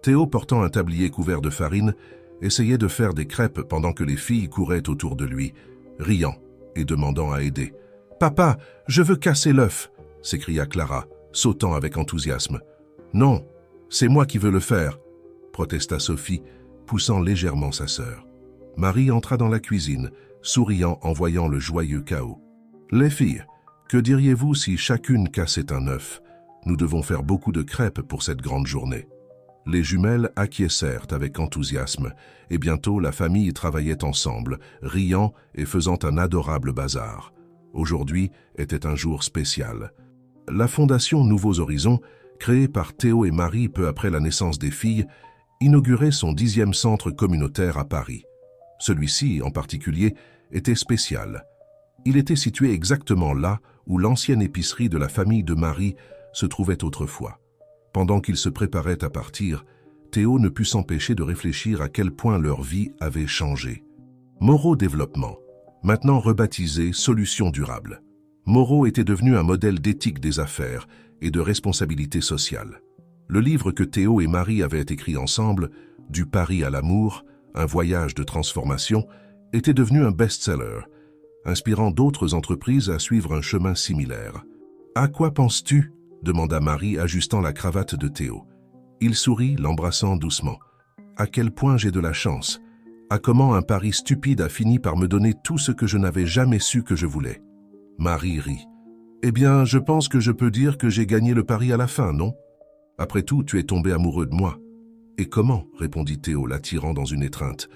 Théo, portant un tablier couvert de farine, essayait de faire des crêpes pendant que les filles couraient autour de lui, riant et demandant à aider. « Papa, je veux casser l'œuf !» s'écria Clara, sautant avec enthousiasme. « Non, c'est moi qui veux le faire !» protesta Sophie, poussant légèrement sa sœur. Marie entra dans la cuisine, souriant en voyant le joyeux chaos. « Les filles, que diriez-vous si chacune cassait un œuf? Nous devons faire beaucoup de crêpes pour cette grande journée. » Les jumelles acquiescèrent avec enthousiasme, et bientôt la famille travaillait ensemble, riant et faisant un adorable bazar. Aujourd'hui était un jour spécial. La Fondation Nouveaux Horizons, créée par Théo et Marie peu après la naissance des filles, inaugurait son 10e centre communautaire à Paris. Celui-ci, en particulier, était spécial. Il était situé exactement là où l'ancienne épicerie de la famille de Marie se trouvait autrefois. Pendant qu'ils se préparaient à partir, Théo ne put s'empêcher de réfléchir à quel point leur vie avait changé. Moreau Développement, maintenant rebaptisé Solutions Durables. Moreau était devenu un modèle d'éthique des affaires et de responsabilité sociale. Le livre que Théo et Marie avaient écrit ensemble, Du pari à l'amour, un voyage de transformation, était devenu un best-seller, inspirant d'autres entreprises à suivre un chemin similaire. « À quoi penses-tu » demanda Marie, ajustant la cravate de Théo. Il sourit, l'embrassant doucement. « À quel point j'ai de la chance. À comment un pari stupide a fini par me donner tout ce que je n'avais jamais su que je voulais. » Marie rit. « Eh bien, je pense que je peux dire que j'ai gagné le pari à la fin, non? Après tout, tu es tombé amoureux de moi. »« Et comment ?» répondit Théo, l'attirant dans une étreinte.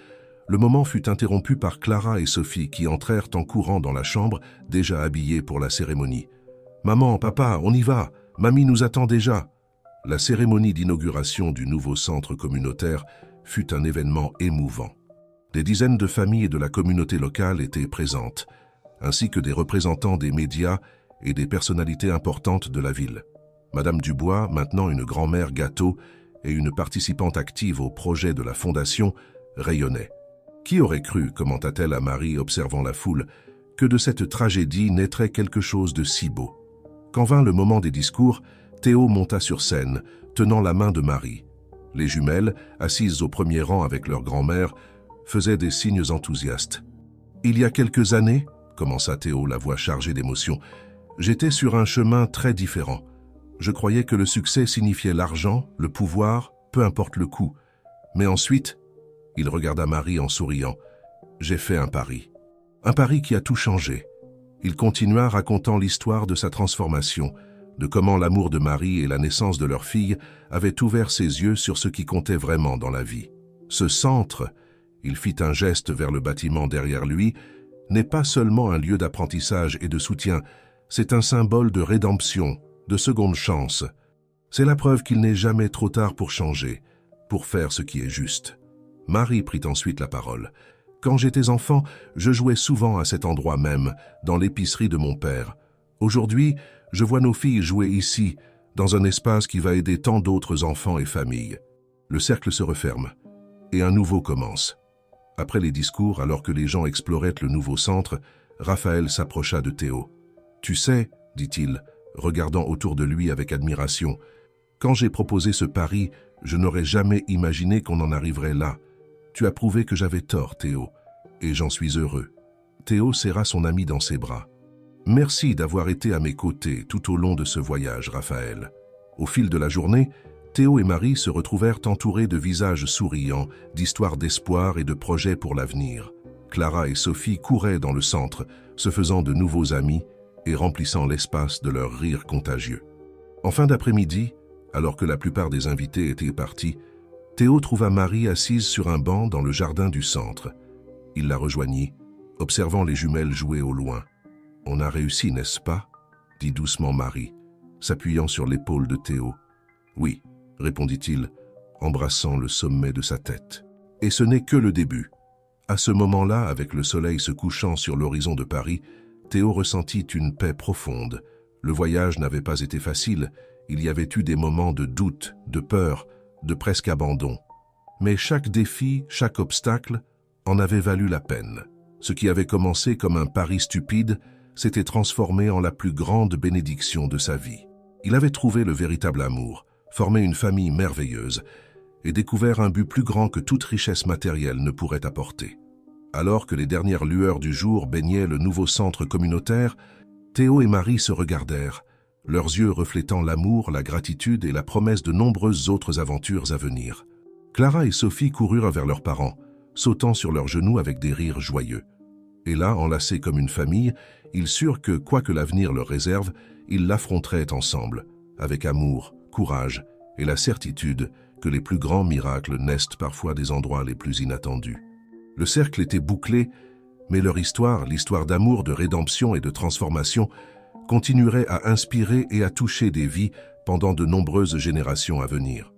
Le moment fut interrompu par Clara et Sophie qui entrèrent en courant dans la chambre, déjà habillées pour la cérémonie. « Maman, papa, on y va. Mamie nous attend déjà. » La cérémonie d'inauguration du nouveau centre communautaire fut un événement émouvant. Des dizaines de familles et de la communauté locale étaient présentes, ainsi que des représentants des médias et des personnalités importantes de la ville. Madame Dubois, maintenant une grand-mère gâteau et une participante active au projet de la Fondation, rayonnait. Qui aurait cru, commenta-t-elle à Marie observant la foule, que de cette tragédie naîtrait quelque chose de si beau. Quand vint le moment des discours, Théo monta sur scène, tenant la main de Marie. Les jumelles, assises au premier rang avec leur grand-mère, faisaient des signes enthousiastes. « Il y a quelques années, » commença Théo, la voix chargée d'émotion, « j'étais sur un chemin très différent. Je croyais que le succès signifiait l'argent, le pouvoir, peu importe le coût. Mais ensuite, il regarda Marie en souriant, j'ai fait un pari. Un pari qui a tout changé. » Il continua racontant l'histoire de sa transformation, de comment l'amour de Marie et la naissance de leur fille avaient ouvert ses yeux sur ce qui comptait vraiment dans la vie. Ce centre, il fit un geste vers le bâtiment derrière lui, n'est pas seulement un lieu d'apprentissage et de soutien, c'est un symbole de rédemption, de seconde chance. C'est la preuve qu'il n'est jamais trop tard pour changer, pour faire ce qui est juste. Marie prit ensuite la parole. « Quand j'étais enfant, je jouais souvent à cet endroit même, dans l'épicerie de mon père. Aujourd'hui, je vois nos filles jouer ici, dans un espace qui va aider tant d'autres enfants et familles. Le cercle se referme, et un nouveau commence. » Après les discours, alors que les gens exploraient le nouveau centre, Raphaël s'approcha de Théo. « Tu sais, dit-il, regardant autour de lui avec admiration, Quand j'ai proposé ce pari, je n'aurais jamais imaginé qu'on en arriverait là. Tu as prouvé que j'avais tort, Théo, et j'en suis heureux. » Théo serra son ami dans ses bras. « Merci d'avoir été à mes côtés tout au long de ce voyage, Raphaël. » Au fil de la journée, Théo et Marie se retrouvèrent entourés de visages souriants, d'histoires d'espoir et de projets pour l'avenir. Clara et Sophie couraient dans le centre, se faisant de nouveaux amis et remplissant l'espace de leurs rires contagieux. En fin d'après-midi, alors que la plupart des invités étaient partis, Théo trouva Marie assise sur un banc dans le jardin du centre. Il la rejoignit, observant les jumelles jouer au loin. « On a réussi, n'est-ce pas ?» dit doucement Marie, s'appuyant sur l'épaule de Théo. « Oui, » répondit-il, embrassant le sommet de sa tête. Et ce n'est que le début. À ce moment-là, avec le soleil se couchant sur l'horizon de Paris, Théo ressentit une paix profonde. Le voyage n'avait pas été facile, il y avait eu des moments de doute, de peur, de presque abandon. Mais chaque défi, chaque obstacle en avait valu la peine. Ce qui avait commencé comme un pari stupide s'était transformé en la plus grande bénédiction de sa vie. Il avait trouvé le véritable amour, formé une famille merveilleuse et découvert un but plus grand que toute richesse matérielle ne pourrait apporter. Alors que les dernières lueurs du jour baignaient le nouveau centre communautaire, Théo et Marie se regardèrent, leurs yeux reflétant l'amour, la gratitude et la promesse de nombreuses autres aventures à venir. Clara et Sophie coururent vers leurs parents, sautant sur leurs genoux avec des rires joyeux. Et là, enlacés comme une famille, ils surent que, quoi que l'avenir leur réserve, ils l'affronteraient ensemble, avec amour, courage et la certitude que les plus grands miracles naissent parfois des endroits les plus inattendus. Le cercle était bouclé, mais leur histoire, l'histoire d'amour, de rédemption et de transformation, continuerait à inspirer et à toucher des vies pendant de nombreuses générations à venir.